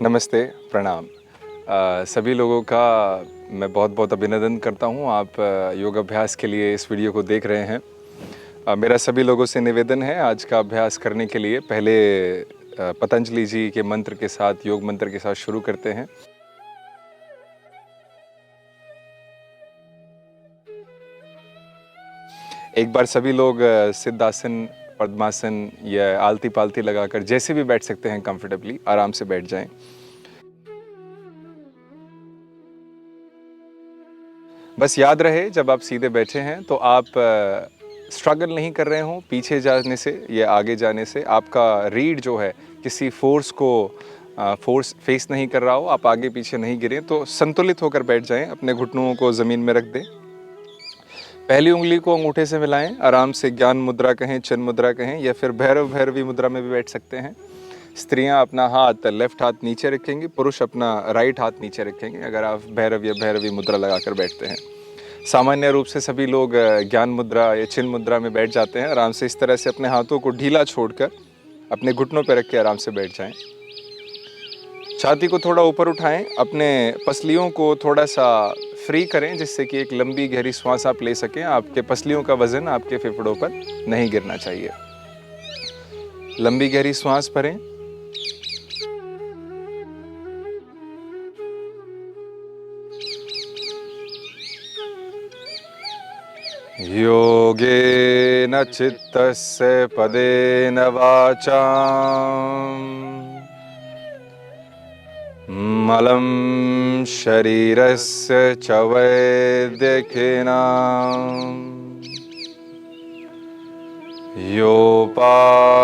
नमस्ते, प्रणाम। सभी लोगों का मैं बहुत बहुत अभिनंदन करता हूँ। आप योग अभ्यास के लिए इस वीडियो को देख रहे हैं। मेरा सभी लोगों से निवेदन है, आज का अभ्यास करने के लिए पहले पतंजलि जी के मंत्र के साथ, योग मंत्र के साथ शुरू करते हैं। एक बार सभी लोग सिद्धासन, पद्मासन या आलती पालती लगाकर जैसे भी बैठ सकते हैं, कंफर्टेबली आराम से बैठ जाएं। बस याद रहे, जब आप सीधे बैठे हैं तो आप स्ट्रगल नहीं कर रहे हो पीछे जाने से या आगे जाने से। आपका रीढ़ जो है किसी फोर्स फेस नहीं कर रहा हो, आप आगे पीछे नहीं गिरे, तो संतुलित होकर बैठ जाएं। अपने घुटनों को ज़मीन में रख दें। पहली उंगली को अंगूठे से मिलाएं, आराम से ज्ञान मुद्रा कहें, चिन मुद्रा कहें, या फिर भैरवी मुद्रा में भी बैठ सकते हैं। स्त्रियां अपना हाथ लेफ्ट हाथ नीचे रखेंगी, पुरुष अपना राइट हाथ नीचे रखेंगे अगर आप भैरव या भैरवी मुद्रा लगाकर बैठते हैं। सामान्य रूप से सभी लोग ज्ञान मुद्रा या चिन्ह मुद्रा में बैठ जाते हैं। आराम से इस तरह से अपने हाथों को ढीला छोड़कर अपने घुटनों पर रख के आराम से बैठ जाएं। छाती को थोड़ा ऊपर उठाएं, अपने पसलियों को थोड़ा सा फ्री करें जिससे कि एक लंबी गहरी श्वास आप ले सकें। आपके पसलियों का वजन आपके फेफड़ों पर नहीं गिरना चाहिए। लंबी गहरी श्वास भरें। योगेन चित्तस्य पदेन वाचाम् मलं शरीरस्य च वैद्यकेन योपाकरोतं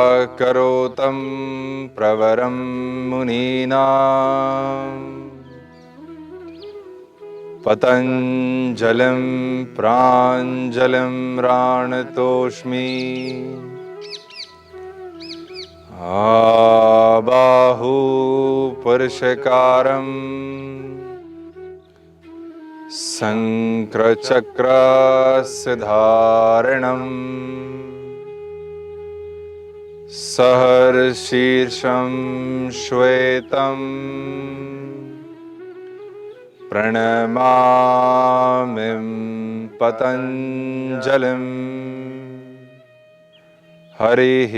प्रवरं मुनीनाम् पतंजलिं प्राञ्जलिं राणतोऽस्मि आबाहु पुरुषकारं शङ्खचक्रधारिणं सहर्षीर्षं श्वेतं प्रणमामि पतंजलिं। हरिः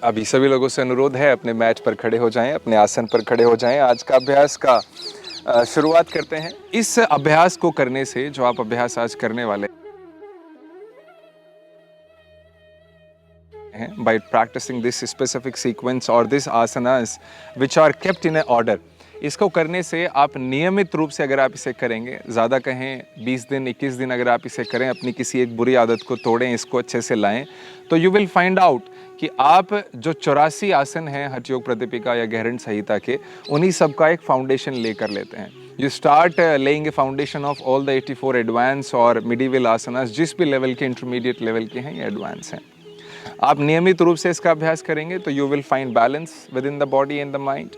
अभी सभी लोगों से अनुरोध है, अपने मैट पर खड़े हो जाएं, अपने आसन पर खड़े हो जाएं। आज का अभ्यास का शुरुआत करते हैं। इस अभ्यास को करने से, जो आप अभ्यास आज करने वाले हैं, by practicing this specific sequence or this asanas which are kept in a order, इसको करने से आप नियमित रूप से अगर आप इसे करेंगे, ज़्यादा कहें 20 दिन 21 दिन अगर आप इसे करें, अपनी किसी एक बुरी आदत को तोड़ें, इसको अच्छे से लाएं, तो यू विल फाइंड आउट कि आप जो 84 आसन हैं हठ योग प्रतिपिका या गहरण संहिता के, उन्हीं सब का एक फाउंडेशन लेकर लेते हैं। You start laying A foundation of all the 84 advance और मिडिवल आसनास, जिस भी लेवल के, इंटरमीडिएट लेवल के हैं या एडवांस हैं। आप नियमित रूप से इसका अभ्यास करेंगे तो you will find balance with in the body and the mind.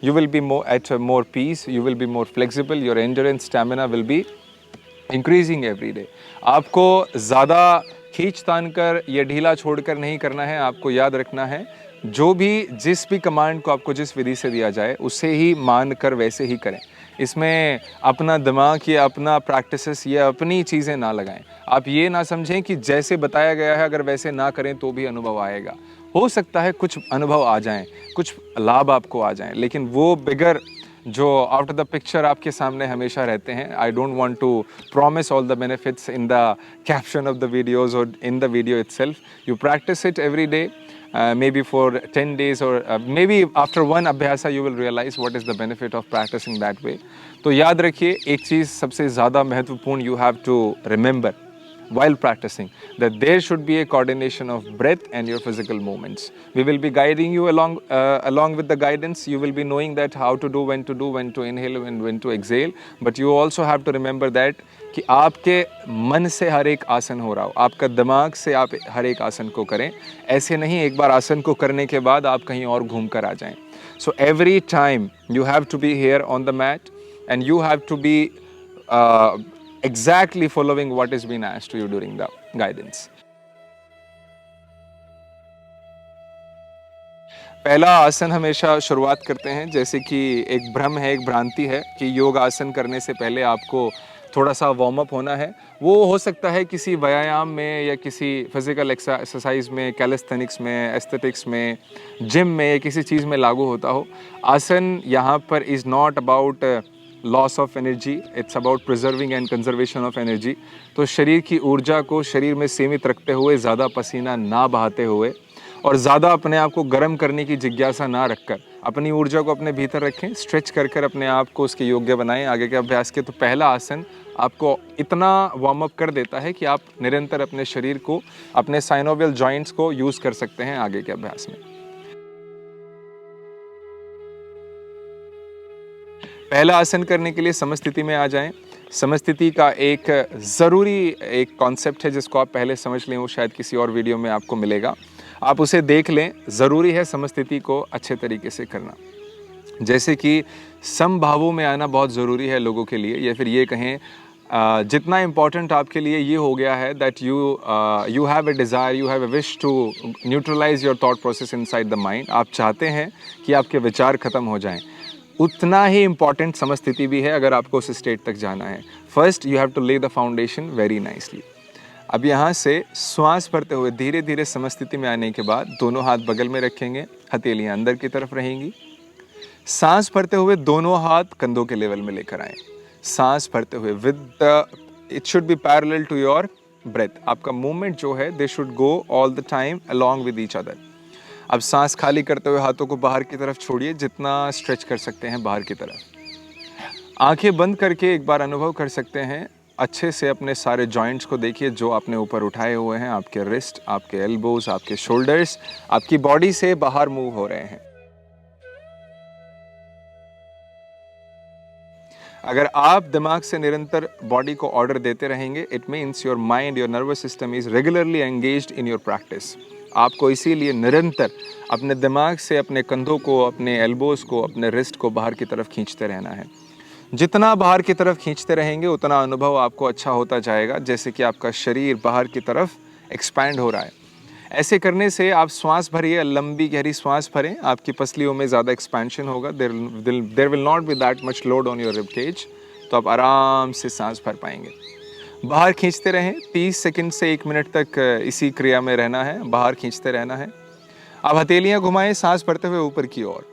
You will be at more peace, you will be more flexible, your endurance stamina will be increasing every day. आपको ज़्यादा खींच तान कर या ढीला छोड़कर नहीं करना है. आपको याद रखना है, जो भी जिस भी कमांड को आपको जिस विधि से दिया जाए उसे ही मान कर वैसे ही करें. इसमें अपना दिमाग या अपना प्रैक्टिसेस या अपनी चीज़ें ना लगाएं. आप ये ना समझें कि जैसे बताया गया है अगर वैसे ना करें तो भी अनुभव आएगा. हो सकता है कुछ अनुभव आ जाएं, कुछ लाभ आपको आ जाएं, लेकिन वो बिगर जो आउट ऑफ द पिक्चर आपके सामने हमेशा रहते हैं. I don't want to promise all the benefits in the caption of the videos और in the video itself. You practice it every day, maybe for 10 days or maybe after one abhyasa you will realize what is the benefit of practicing that way. तो याद रखिए, एक चीज़ सबसे ज़्यादा महत्वपूर्ण, you have to remember while practicing, that there should be a coordination of breath and your physical movements. We will be guiding you along with the guidance. You will be knowing that how to do, when to inhale and when to exhale. But you also have to remember that कि आपके मन से हर एक आसन हो रहा हो, आपका दिमाग से आप हर एक आसन को करें. ऐसे नहीं एक बार आसन को करने के बाद आप कहीं और घूम कर आ जाएं. So every time you have to be here on the mat and you have to be exactly following what is being asked to you during the guidance. पहला आसन हमेशा शुरुआत करते हैं जैसे कि एक भ्रम है, एक भ्रांति है कि योग आसन करने से पहले आपको थोड़ा सा वार्म अप होना है. वो हो सकता है किसी व्यायाम में या किसी फिजिकल एक्सरसाइज में, कैलिस्थेनिक्स में, एस्थेटिक्स में, जिम में या किसी चीज़ में लागू होता हो. आसन यहाँ पर is not about loss of energy, it's about preserving and conservation of energy. तो शरीर की ऊर्जा को शरीर में सीमित रखते हुए, ज़्यादा पसीना ना बहाते हुए और ज़्यादा अपने आप को गर्म करने की जिज्ञासा ना रखकर अपनी ऊर्जा को अपने भीतर रखें. स्ट्रेच कर कर अपने आप को उसके योग्य बनाएं आगे के अभ्यास के. तो पहला आसन आपको इतना वार्म अप कर देता है कि आप निरंतर अपने शरीर को, अपने साइनोवियल जॉइंट्स को यूज़ कर सकते हैं आगे के अभ्यास में. पहला आसन करने के लिए समस्थिति में आ जाएं. समस्थिति का एक ज़रूरी एक कॉन्सेप्ट है जिसको आप पहले समझ लें, वो शायद किसी और वीडियो में आपको मिलेगा. आप उसे देख लें. ज़रूरी है समस्थिति को अच्छे तरीके से करना. जैसे कि समभावों में आना बहुत ज़रूरी है लोगों के लिए, या फिर ये कहें जितना इम्पॉर्टेंट आपके लिए ये हो गया है that you have a desire, you have a wish to neutralise your thought process inside the mind. आप चाहते हैं कि आपके विचार ख़त्म हो जाएं. उतना ही इम्पॉर्टेंट समस्थिति भी है अगर आपको उस स्टेट तक जाना है. फर्स्ट यू हैव टू ले द फाउंडेशन वेरी नाइसली. अब यहाँ से श्वास भरते हुए धीरे धीरे समस्थिति में आने के बाद दोनों हाथ बगल में रखेंगे, हथेलियाँ अंदर की तरफ रहेंगी. सांस भरते हुए दोनों हाथ कंधों के लेवल में लेकर आएँ. सांस भरते हुए it should be parallel to your breath. आपका मूवमेंट जो है they should go all the time along with each other. अब सांस खाली करते हुए हाथों को बाहर की तरफ छोड़िए, जितना स्ट्रेच कर सकते हैं बाहर की तरफ. आंखें बंद करके एक बार अनुभव कर सकते हैं अच्छे से. अपने सारे जॉइंट्स को देखिए जो आपने ऊपर उठाए हुए हैं. आपके रिस्ट, आपके एल्बोज, आपके शोल्डर्स आपकी बॉडी से बाहर मूव हो रहे हैं. अगर आप दिमाग से निरंतर बॉडी को ऑर्डर देते रहेंगे, it means your mind, your nervous system is regularly engaged in your practice. आपको इसीलिए निरंतर अपने दिमाग से अपने कंधों को, अपने एल्बोज को, अपने रिस्ट को बाहर की तरफ खींचते रहना है. जितना बाहर की तरफ खींचते रहेंगे उतना अनुभव आपको अच्छा होता जाएगा, जैसे कि आपका शरीर बाहर की तरफ एक्सपैंड हो रहा है. ऐसे करने से आप श्वास भरिए, लंबी गहरी श्वास भरें. आपकी पसलियों में ज़्यादा एक्सपेंशन होगा. There will not be that much load on your rib cage. तो आप आराम से सांस भर पाएंगे. बाहर खींचते रहें. 30 सेकंड से 1 मिनट तक इसी क्रिया में रहना है. बाहर खींचते रहना है. अब हथेलियाँ घुमाएं सांस भरते हुए ऊपर की ओर.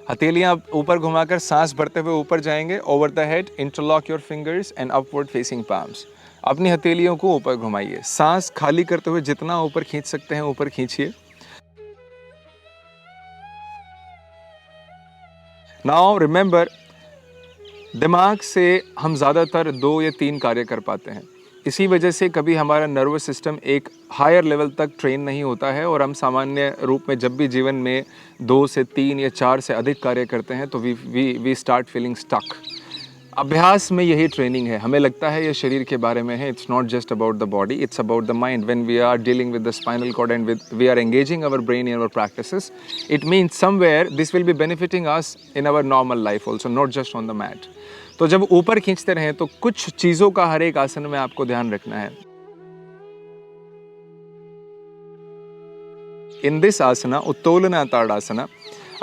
हथेलियाँ ऊपर घुमाकर सांस भरते हुए ऊपर जाएंगे. Over the head interlock your fingers and upward facing palms. अपनी हथेलियों को ऊपर घुमाइए. सांस खाली करते हुए जितना ऊपर खींच सकते हैं ऊपर खींचिए. नाउ रिमेंबर, दिमाग से हम ज़्यादातर 2 या 3 कार्य कर पाते हैं. इसी वजह से कभी हमारा नर्वस सिस्टम एक हायर लेवल तक ट्रेन नहीं होता है और हम सामान्य रूप में जब भी जीवन में 2 से 3 या 4 से अधिक कार्य करते हैं तो वी स्टार्ट फीलिंग स्टक. अभ्यास में यही ट्रेनिंग है. हमें लगता है ये शरीर के बारे में है. It's not just about the body, it's about the mind. When we are dealing with the spinal cord and we are engaging our brain in our practices, it means somewhere this will be benefiting us in our normal life also, not just on the mat. तो जब ऊपर खींचते रहें तो कुछ चीज़ों का हर एक आसन में आपको ध्यान रखना है. इन दिस आसना, उत्तोलना ताड़ासना,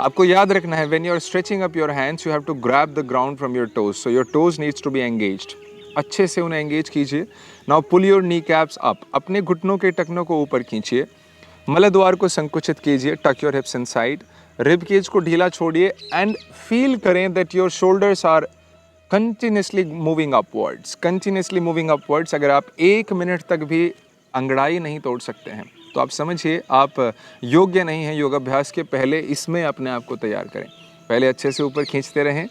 आपको याद रखना है when you are stretching up your hands you have to grab the ground from your toes. So your toes needs to be engaged. अच्छे से उन्हें एंगेज कीजिए. Now pull your kneecaps up. अपने घुटनों के टखनों को ऊपर खींचिए. मलद्वार को संकुचित कीजिए. Tuck your hips inside. Rib cage को ढीला छोड़िए एंड फील करें that your shoulders are continuously moving upwards. Continuously moving upwards. अगर आप 1 मिनट तक भी अंगड़ाई नहीं तोड़ सकते हैं तो आप समझिए आप योग्य नहीं हैं योगाभ्यास के. पहले इसमें अपने आप को तैयार करें. पहले अच्छे से ऊपर खींचते रहें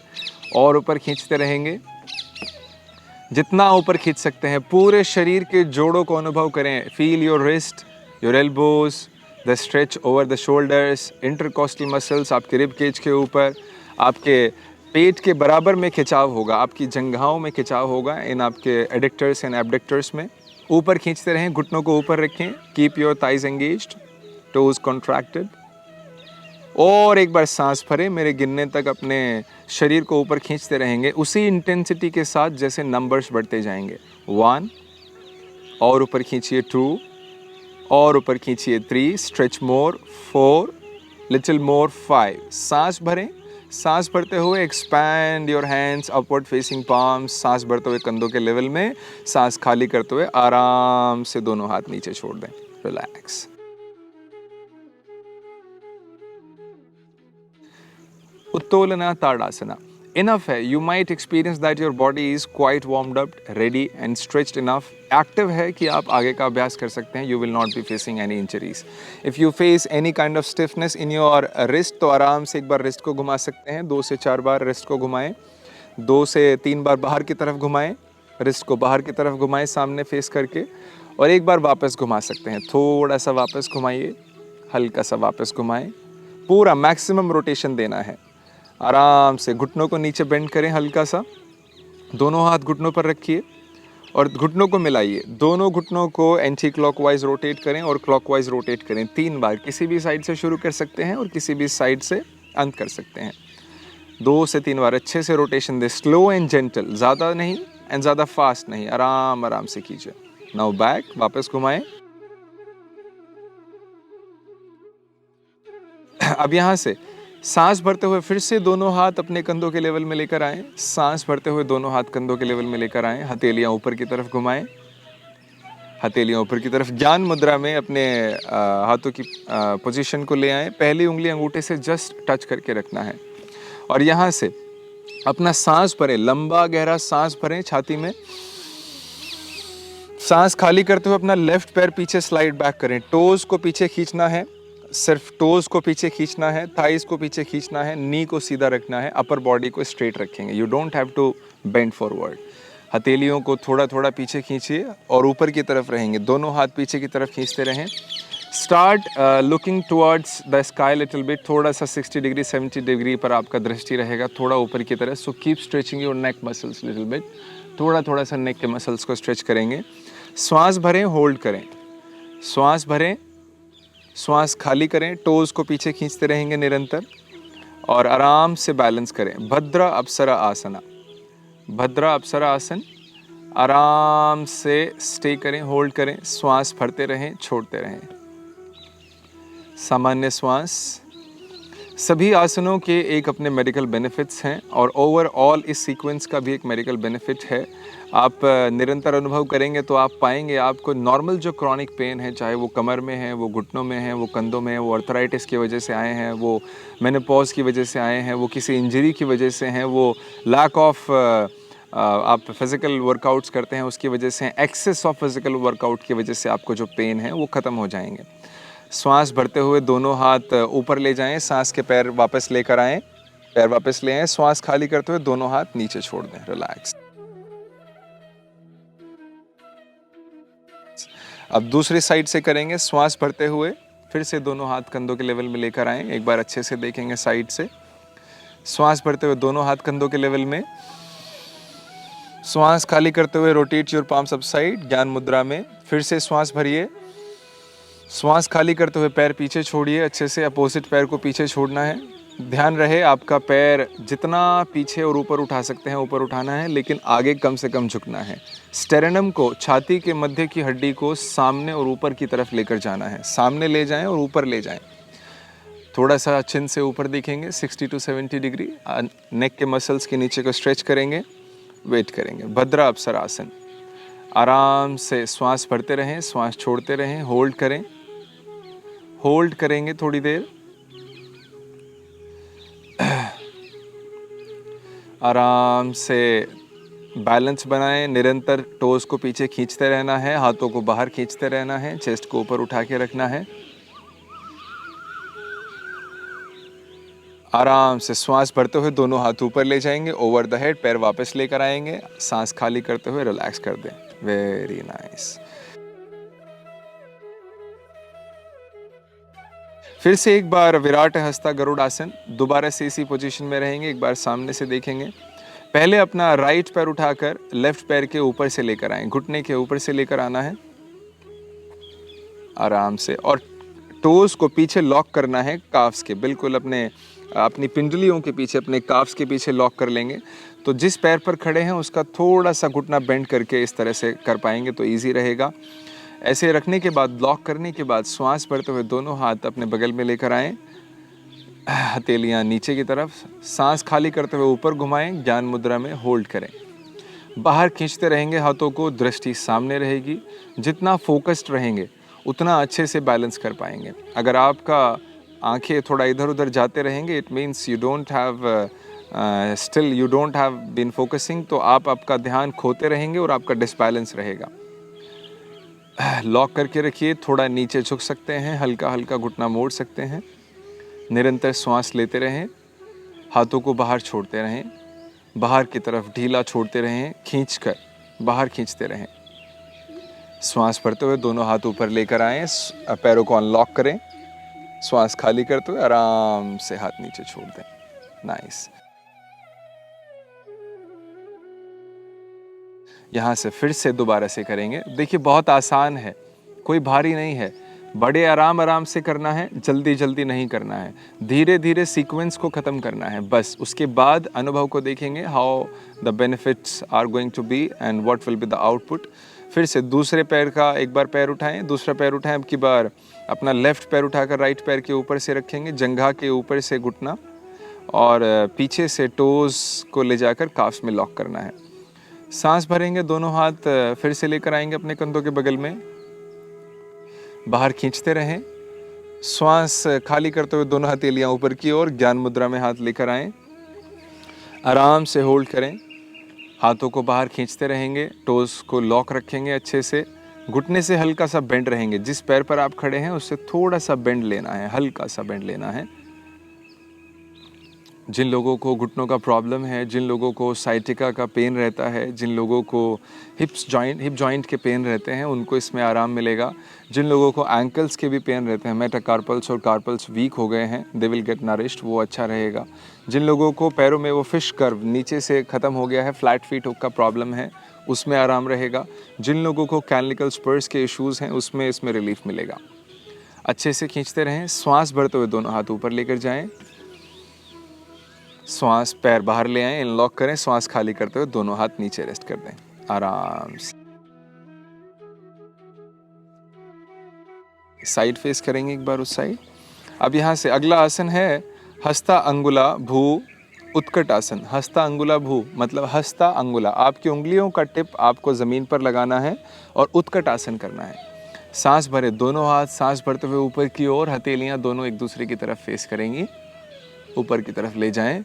और ऊपर खींचते रहेंगे. जितना ऊपर खींच सकते हैं। पूरे शरीर के जोड़ों को अनुभव करें। Feel your wrist, your elbows, the stretch over the shoulders, intercostal muscles, आपके रिब केज के ऊपर, आपके पेट के बराबर में खिंचाव होगा, आपकी जंघाओं में खिंचाव होगा, इन आपके एडिक्टर्स एंड एब्डक्टर्स में। ऊपर खींचते रहें, घुटनों को ऊपर रखें। Keep your thighs engaged, toes contracted. और एक बार सांस भरें, मेरे गिनने तक अपने शरीर को ऊपर खींचते रहेंगे उसी इंटेंसिटी के साथ जैसे नंबर्स बढ़ते जाएंगे। 1, और ऊपर खींचिए 2, और ऊपर खींचिए 3, स्ट्रेच मोर 4, लिटिल मोर 5। सांस भरें, सांस भरते हुए expand your hands upward facing palms. सांस भरते हुए कंधों के लेवल में, सांस खाली करते हुए आराम से दोनों हाथ नीचे छोड़ दें। रिलैक्स। Uttolana Tadasana. Enough है. You might experience that your body is quite warmed up, ready and stretched enough. Active है कि आप आगे का अभ्यास कर सकते हैं. You will not be facing any injuries. If you face any kind of stiffness in your wrist, तो आराम से एक बार wrist को घुमा सकते हैं. 2 से 4 बार wrist को घुमाएं. 2 से 3 बार बाहर की तरफ घुमाएं. wrist को बाहर की तरफ घुमाएं सामने फेस करके. और एक बार वापस घुमा सकते हैं. थोड़ा सा वापस घुमाइए. हल्का सा वापस घुमाएं. पूरा मैक्सिमम रोटेशन देना है. आराम से घुटनों को नीचे बेंड करें हल्का सा. दोनों हाथ घुटनों पर रखिए और घुटनों को मिलाइए. दोनों घुटनों को एंटी क्लॉकवाइज रोटेट करें और क्लॉकवाइज रोटेट करें 3 बार. किसी भी साइड से शुरू कर सकते हैं और किसी भी साइड से अंत कर सकते हैं. 2 से 3 बार अच्छे से रोटेशन दें. स्लो एंड जेंटल, ज़्यादा नहीं एंड ज़्यादा फास्ट नहीं. आराम आराम से कीजिए. नाउ बैक, वापस घुमाएं. अब यहाँ से सांस भरते हुए फिर से दोनों हाथ अपने कंधों के लेवल में लेकर आएं. सांस भरते हुए दोनों हाथ कंधों के लेवल में लेकर आएं. हथेलियां ऊपर की तरफ घुमाएं. हथेलियां ऊपर की तरफ. ज्ञान मुद्रा में अपने हाथों की पोजीशन को ले आएं. पहली उंगली अंगूठे से जस्ट टच करके रखना है और यहाँ से अपना सांस भरें. लंबा गहरा सांस भरें छाती में. सांस खाली करते हुए अपना लेफ्ट पैर पीछे स्लाइड बैक करें. टोज को पीछे खींचना है. सिर्फ टोज को पीछे खींचना है. थाइस को पीछे खींचना है. नी को सीधा रखना है. अपर बॉडी को स्ट्रेट रखेंगे. You don't have to bend forward. हथेलियों को थोड़ा थोड़ा पीछे खींचिए और ऊपर की तरफ रहेंगे. दोनों हाथ पीछे की तरफ खींचते रहें. Start looking towards the sky little bit. थोड़ा सा 60 डिग्री 70 डिग्री पर आपका दृष्टि रहेगा, थोड़ा ऊपर की तरफ. So keep stretching your neck muscles little bit. थोड़ा थोड़ा सा नेक के मसल्स को स्ट्रेच करेंगे. श्वास भरें, होल्ड करें. श्वास भरें, श्वास खाली करें. टोज को पीछे खींचते रहेंगे निरंतर और आराम से बैलेंस करें. भद्रा अप्सरा आसना. भद्रा अप्सरा आसन. आराम से स्टे करें, होल्ड करें. श्वास भरते रहें, छोड़ते रहें. सामान्य श्वास. सभी आसनों के एक अपने मेडिकल बेनिफिट्स हैं और ओवरऑल इस सीक्वेंस का भी एक मेडिकल बेनिफिट है. आप निरंतर अनुभव करेंगे तो आप पाएंगे आपको नॉर्मल जो क्रॉनिक पेन है, चाहे वो कमर में है, वो घुटनों में है, वो कंधों में है, वो अर्थराइटिस की वजह से आए हैं, वो मेनोपॉज की वजह से आए हैं, वो किसी इंजरी की वजह से हैं, वो लैक ऑफ आप फिज़िकल वर्कआउट्स करते हैं उसकी वजह से, एक्सेस ऑफ फिज़िकल वर्कआउट की वजह से आपको जो पेन है वो ख़त्म हो जाएंगे. श्वास भरते हुए दोनों हाथ ऊपर ले जाएं. सांस के पैर वापस लेकर आएं. पैर वापस ले आएं. श्वास खाली करते हुए दोनों हाथ नीचे छोड़ दें. रिलैक्स. अब दूसरी साइड से करेंगे. श्वास भरते हुए फिर से दोनों हाथ कंधों के लेवल में लेकर आएं. एक बार अच्छे से देखेंगे साइड से. श्वास भरते हुए दोनों हाथ कंधों के लेवल में. श्वास खाली करते हुए रोटेट योर पाम्स अपसाइड, ज्ञान मुद्रा में. फिर से श्वास भरिए. श्वास खाली करते हुए पैर पीछे छोड़िए. अच्छे से अपोजिट पैर को पीछे छोड़ना है. ध्यान रहे आपका पैर जितना पीछे और ऊपर उठा सकते हैं ऊपर उठाना है, लेकिन आगे कम से कम झुकना है. स्टेरनम को, छाती के मध्य की हड्डी को सामने और ऊपर की तरफ लेकर जाना है. सामने ले जाएं और ऊपर ले जाएं. थोड़ा सा चिन से ऊपर देखेंगे 60 to 70 डिग्री. नेक के मसल्स के नीचे को स्ट्रेच करेंगे. वेट करेंगे. भद्रा अप्सरा आसन. आराम से श्वास भरते रहें, श्वास छोड़ते रहें. होल्ड करें. होल्ड करेंगे थोड़ी देर. आराम से बैलेंस बनाएं. निरंतर टोज को पीछे खींचते रहना है, हाथों को बाहर खींचते रहना है, चेस्ट को ऊपर उठा के रखना है. आराम से श्वास भरते हुए दोनों हाथ ऊपर ले जाएंगे, ओवर द हेड, पैर वापस लेकर आएंगे, सांस खाली करते हुए रिलैक्स कर दें। Very nice. फिर से एक बार विराट हस्ता गरुड़ आसन, दोबारा से इसी पोजीशन में रहेंगे। एक बार सामने से देखेंगे। पहले अपना राइट पैर उठाकर लेफ्ट पैर के ऊपर से लेकर आएं, घुटने के ऊपर से लेकर आना है आराम से, और टोज को पीछे लॉक करना है काफ्स के, बिल्कुल अपनी पिंडलियों के पीछे, अपने काफ्स के पीछे लॉक कर लेंगे। तो जिस पैर पर खड़े हैं उसका थोड़ा सा घुटना बेंड करके इस तरह से कर पाएंगे तो इजी रहेगा। ऐसे रखने के बाद, लॉक करने के बाद श्वास भरते हुए दोनों हाथ अपने बगल में लेकर आएं, हथेलियां नीचे की तरफ, सांस खाली करते हुए ऊपर घुमाएं, ज्ञान मुद्रा में होल्ड करें। बाहर खींचते रहेंगे हाथों को, दृष्टि सामने रहेगी। जितना फोकस्ड रहेंगे उतना अच्छे से बैलेंस कर पाएंगे। अगर आपका आंखें थोड़ा इधर उधर जाते रहेंगे, it means you don't have been focusing, तो आप आपका ध्यान खोते रहेंगे और आपका डिसबैलेंस रहेगा। लॉक करके रखिए, थोड़ा नीचे झुक सकते हैं, हल्का हल्का घुटना मोड़ सकते हैं। निरंतर श्वास लेते रहें, हाथों को बाहर छोड़ते रहें, बाहर की तरफ ढीला छोड़ते रहें, खींचकर बाहर खींचते रहें। श्वास भरते हुए दोनों हाथ ऊपर लेकर आएं, पैरों को अनलॉक करें, श्वास खाली करते हुए आराम से हाथ नीचे छोड़ दें। नाइस। यहाँ से फिर से दोबारा से करेंगे। देखिए बहुत आसान है, कोई भारी नहीं है, बड़े आराम आराम से करना है, जल्दी जल्दी नहीं करना है, धीरे धीरे सीक्वेंस को ख़त्म करना है बस। उसके बाद अनुभव को देखेंगे, how the benefits are going to be and what will be the output. फिर से दूसरे पैर का एक बार पैर उठाएं, दूसरा पैर उठाएं, अब की बार अपना लेफ्ट पैर उठाकर राइट पैर के ऊपर से रखेंगे, जंघा के ऊपर से घुटना, और पीछे से टोज को ले जाकर काफ्स में लॉक करना है। सांस भरेंगे, दोनों हाथ फिर से लेकर आएंगे अपने कंधों के बगल में, बाहर खींचते रहें, श्वास खाली करते हुए दोनों हथेलियां ऊपर की ओर, ज्ञान मुद्रा में हाथ लेकर आएं, आराम से होल्ड करें, हाथों को बाहर खींचते रहेंगे, टोज को लॉक रखेंगे अच्छे से, घुटने से हल्का सा बेंड रहेंगे, जिस पैर पर आप खड़े हैं उससे थोड़ा सा बेंड लेना है, हल्का सा बेंड लेना है। जिन लोगों को घुटनों का प्रॉब्लम है, जिन लोगों को साइटिका का पेन रहता है, जिन लोगों को हिप जॉइंट के पेन रहते हैं, उनको इसमें आराम मिलेगा। जिन लोगों को एंकल्स के भी पेन रहते हैं, मेटाकार्पल्स और कार्पल्स वीक हो गए हैं, दे विल गेट नरिश्ड, वो अच्छा रहेगा। जिन लोगों को पैरों में वो फिश कर्व नीचे से ख़त्म हो गया है, फ्लैट फीट का प्रॉब्लम है, उसमें आराम रहेगा। जिन लोगों को कैनिकल स्पर्स के इश्यूज़ हैं, उसमें इसमें रिलीफ मिलेगा। अच्छे से खींचते रहें, श्वास भरते हुए दोनों हाथ ऊपर लेकर जाएं, श्वास पैर बाहर ले आएं, इनलॉक करें, श्वास खाली करते हुए दोनों हाथ नीचे रेस्ट कर दें आराम से। साइड फेस करेंगे एक बार उस साइड। अब यहाँ से अगला आसन है हस्ता अंगुला भू उत्कट आसन। हस्ता अंगुला भू मतलब हस्ता अंगुला, आपकी उंगलियों का टिप आपको ज़मीन पर लगाना है और उत्कट आसन करना है। सांस भरे, दोनों हाथ सांस भरते हुए ऊपर की ओर, हथेलियाँ दोनों एक दूसरे की तरफ फेस करेंगी, ऊपर की तरफ ले जाएं,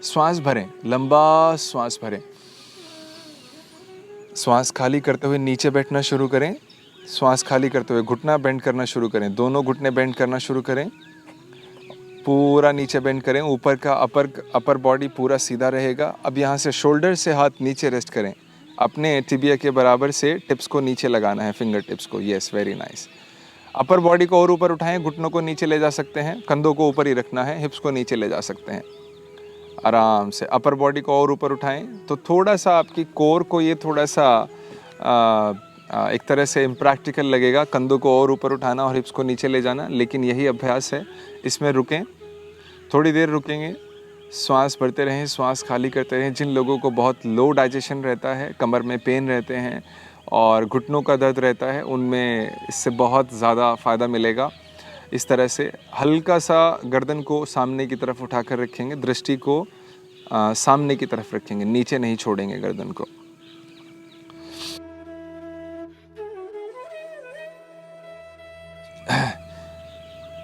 श्वास भरें, लंबा श्वास भरें, श्वास खाली करते हुए नीचे बैठना शुरू करें, श्वास खाली करते हुए घुटना बेंड करना शुरू करें, दोनों घुटने बेंड करना शुरू करें, पूरा नीचे बेंड करें, ऊपर का अपर बॉडी पूरा सीधा रहेगा। अब यहाँ से शोल्डर से हाथ नीचे रेस्ट करें, अपने टिबिया के बराबर से टिप्स को नीचे लगाना है, फिंगर टिप्स को, यस वेरी नाइस। अपर बॉडी को और ऊपर उठाएं, घुटनों को नीचे ले जा सकते हैं, कंधों को ऊपर ही रखना है, हिप्स को नीचे ले जा सकते हैं आराम से। अपर बॉडी को और ऊपर उठाएं तो थोड़ा सा आपकी कोर को ये थोड़ा सा एक तरह से इम्प्रैक्टिकल लगेगा, कंधों को और ऊपर उठाना और हिप्स को नीचे ले जाना, लेकिन यही अभ्यास है, इसमें रुकें, थोड़ी देर रुकेंगे, श्वास भरते रहें, श्वास खाली करते रहें। जिन लोगों को बहुत लो डाइजेशन रहता है, कमर में पेन रहते हैं और घुटनों का दर्द रहता है, उनमें इससे बहुत ज़्यादा फ़ायदा मिलेगा। इस तरह से हल्का सा गर्दन को सामने की तरफ उठाकर रखेंगे, दृष्टि को सामने की तरफ रखेंगे, नीचे नहीं छोड़ेंगे गर्दन को।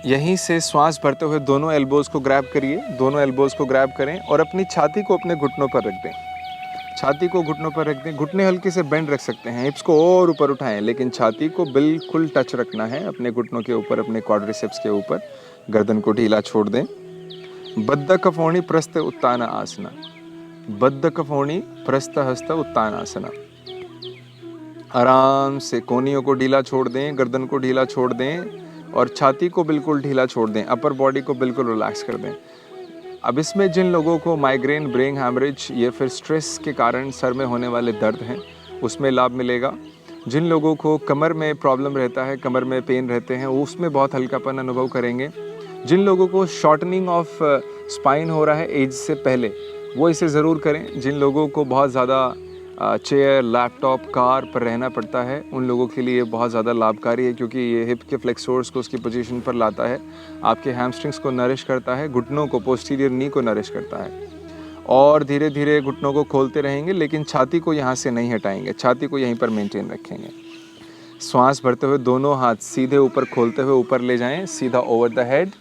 यहीं से श्वास भरते हुए दोनों एल्बोज़ को ग्रैब करिए, दोनों एल्बोज़ को ग्रैब करें और अपनी छाती को अपने घुटनों पर रख दें, छाती को घुटनों पर रख दें। घुटने हल्के से बेंड रख सकते हैं, हिप्स को और ऊपर उठाएं, लेकिन छाती को बिल्कुल टच रखना है अपने घुटनों के ऊपर, अपने क्वाड्रिसेप्स के ऊपर। गर्दन को ढीला छोड़ दें, बद्ध कफोणी प्रस्थ उत्तान आसना, बद्ध कफोणी प्रस्थ हस्त उत्तान आसना। आराम से कोहनियों को ढीला छोड़ दें, गर्दन को ढीला छोड़ दें और छाती को बिल्कुल ढीला छोड़ दें, अपर बॉडी को बिल्कुल रिलैक्स कर दें। अब इसमें जिन लोगों को माइग्रेन, ब्रेन हैमरेज या फिर स्ट्रेस के कारण सर में होने वाले दर्द हैं उसमें लाभ मिलेगा। जिन लोगों को कमर में प्रॉब्लम रहता है, कमर में पेन रहते हैं, उसमें बहुत हल्कापन अनुभव करेंगे। जिन लोगों को शॉर्टनिंग ऑफ स्पाइन हो रहा है एज से पहले, वो इसे ज़रूर करें। जिन लोगों को बहुत ज़्यादा चेयर, लैपटॉप, कार पर रहना पड़ता है, उन लोगों के लिए बहुत ज़्यादा लाभकारी है, क्योंकि ये हिप के फ्लेक्सोर्स को उसकी पोजीशन पर लाता है, आपके हैमस्ट्रिंग्स को नरिश करता है, घुटनों को, पोस्टीरियर नी को नरिश करता है। और धीरे धीरे घुटनों को खोलते रहेंगे, लेकिन छाती को यहाँ से नहीं हटाएंगे, छाती को यहीं पर मेंटेन रखेंगे। श्वास भरते हुए दोनों हाथ सीधे ऊपर खोलते हुए ऊपर ले जाएं, सीधा ओवर द हेड।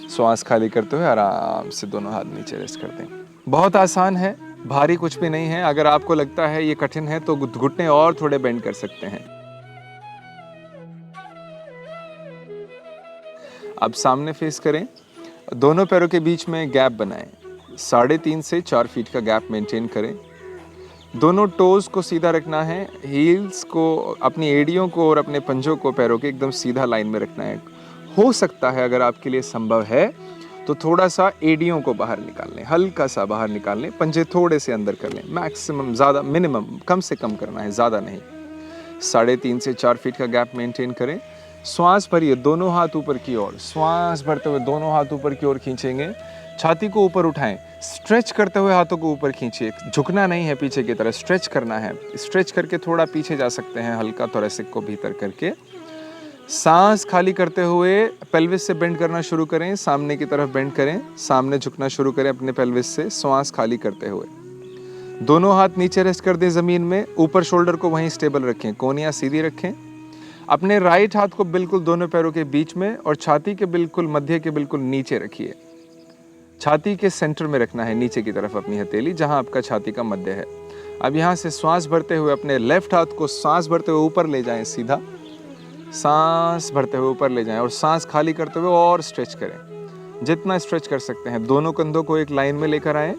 श्वास खाली करते हुए आराम से दोनों हाथ नीचे रेस्ट कर दें। बहुत आसान है, भारी कुछ भी नहीं है। अगर आपको लगता है ये कठिन है तो घुटने और थोड़े बेंड कर सकते हैं। अब सामने फेस करें, दोनों पैरों के बीच में गैप बनाएं, 3.5 से 4 फीट का गैप मेंटेन करें। दोनों टोज को सीधा रखना है, हील्स को, अपनी एड़ियों को और अपने पंजों को पैरों के एकदम सीधा लाइन में रखना है। हो सकता है अगर आपके लिए संभव है तो थोड़ा सा एड़ियों को बाहर निकाल लें, हल्का सा बाहर निकाल लें, पंजे थोड़े से अंदर कर लें। मैक्सिमम, ज़्यादा, मिनिमम, कम से कम करना है, ज़्यादा नहीं। 3.5 से 4 फीट का गैप मेंटेन करें। श्वास भरिए, दोनों हाथ ऊपर की ओर, श्वास भरते हुए दोनों हाथ ऊपर की ओर खींचेंगे। छाती को ऊपर उठाएं, स्ट्रेच करते हुए हाथों को ऊपर खींचिए, झुकना नहीं है पीछे की तरह, स्ट्रेच करना है। स्ट्रेच करके थोड़ा पीछे जा सकते हैं, हल्का थोरैसिक को भीतर करके। सांस खाली करते हुए पेल्विस से बेंड करना शुरू करें, सामने की तरफ बेंड करें, सामने झुकना शुरू करें अपने पेल्विस से, श्वास खाली करते हुए। दोनों हाथ नीचे रेस्ट कर दें ज़मीन में, ऊपर शोल्डर को वहीं स्टेबल रखें, कोहनियाँ सीधी रखें। अपने राइट हाथ को बिल्कुल दोनों पैरों के बीच में और छाती के बिल्कुल मध्य के बिल्कुल नीचे रखिए। छाती के सेंटर में रखना है, नीचे की तरफ अपनी हथेली, जहां आपका छाती का मध्य है। अब यहाँ से श्वास भरते हुए अपने लेफ्ट हाथ को सांस भरते हुए ऊपर ले जाएं, सीधा सांस भरते हुए ऊपर ले जाएं और सांस खाली करते हुए और स्ट्रेच करें, जितना स्ट्रेच कर सकते हैं। दोनों कंधों को एक लाइन में लेकर आएं,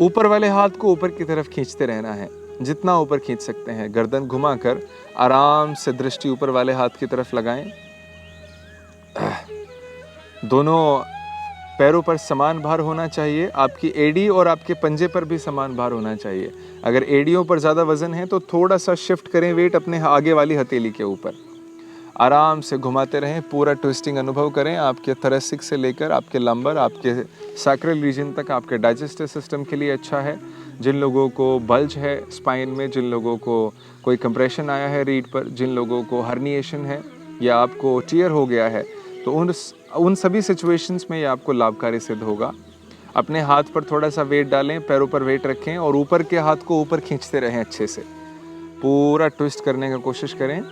ऊपर वाले हाथ को ऊपर की तरफ खींचते रहना है, जितना ऊपर खींच सकते हैं। गर्दन घुमाकर आराम से दृष्टि ऊपर वाले हाथ की तरफ लगाएं। दोनों पैरों पर समान भार होना चाहिए, आपकी एड़ी और आपके पंजे पर भी समान भार होना चाहिए। अगर एड़ियों पर ज़्यादा वजन है तो थोड़ा सा शिफ्ट करें वेट अपने आगे वाली हथेली के ऊपर। आराम से घुमाते रहें, पूरा ट्विस्टिंग अनुभव करें, आपके थोरैसिक से लेकर आपके लंबर, आपके सैक्रल रीजन तक, आपके डाइजेस्टिव सिस्टम के लिए अच्छा है। जिन लोगों को बल्ज है स्पाइन में, जिन लोगों को कोई कंप्रेशन आया है रीढ़ पर, जिन लोगों को हर्निएशन है या आपको टीयर हो गया है, तो उन सभी सिचुएशंस में ये आपको लाभकारी सिद्ध होगा। अपने हाथ पर थोड़ा सा वेट डालें, पैरों पर वेट रखें और ऊपर के हाथ को ऊपर खींचते रहें, अच्छे से पूरा ट्विस्ट करने की कोशिश करें।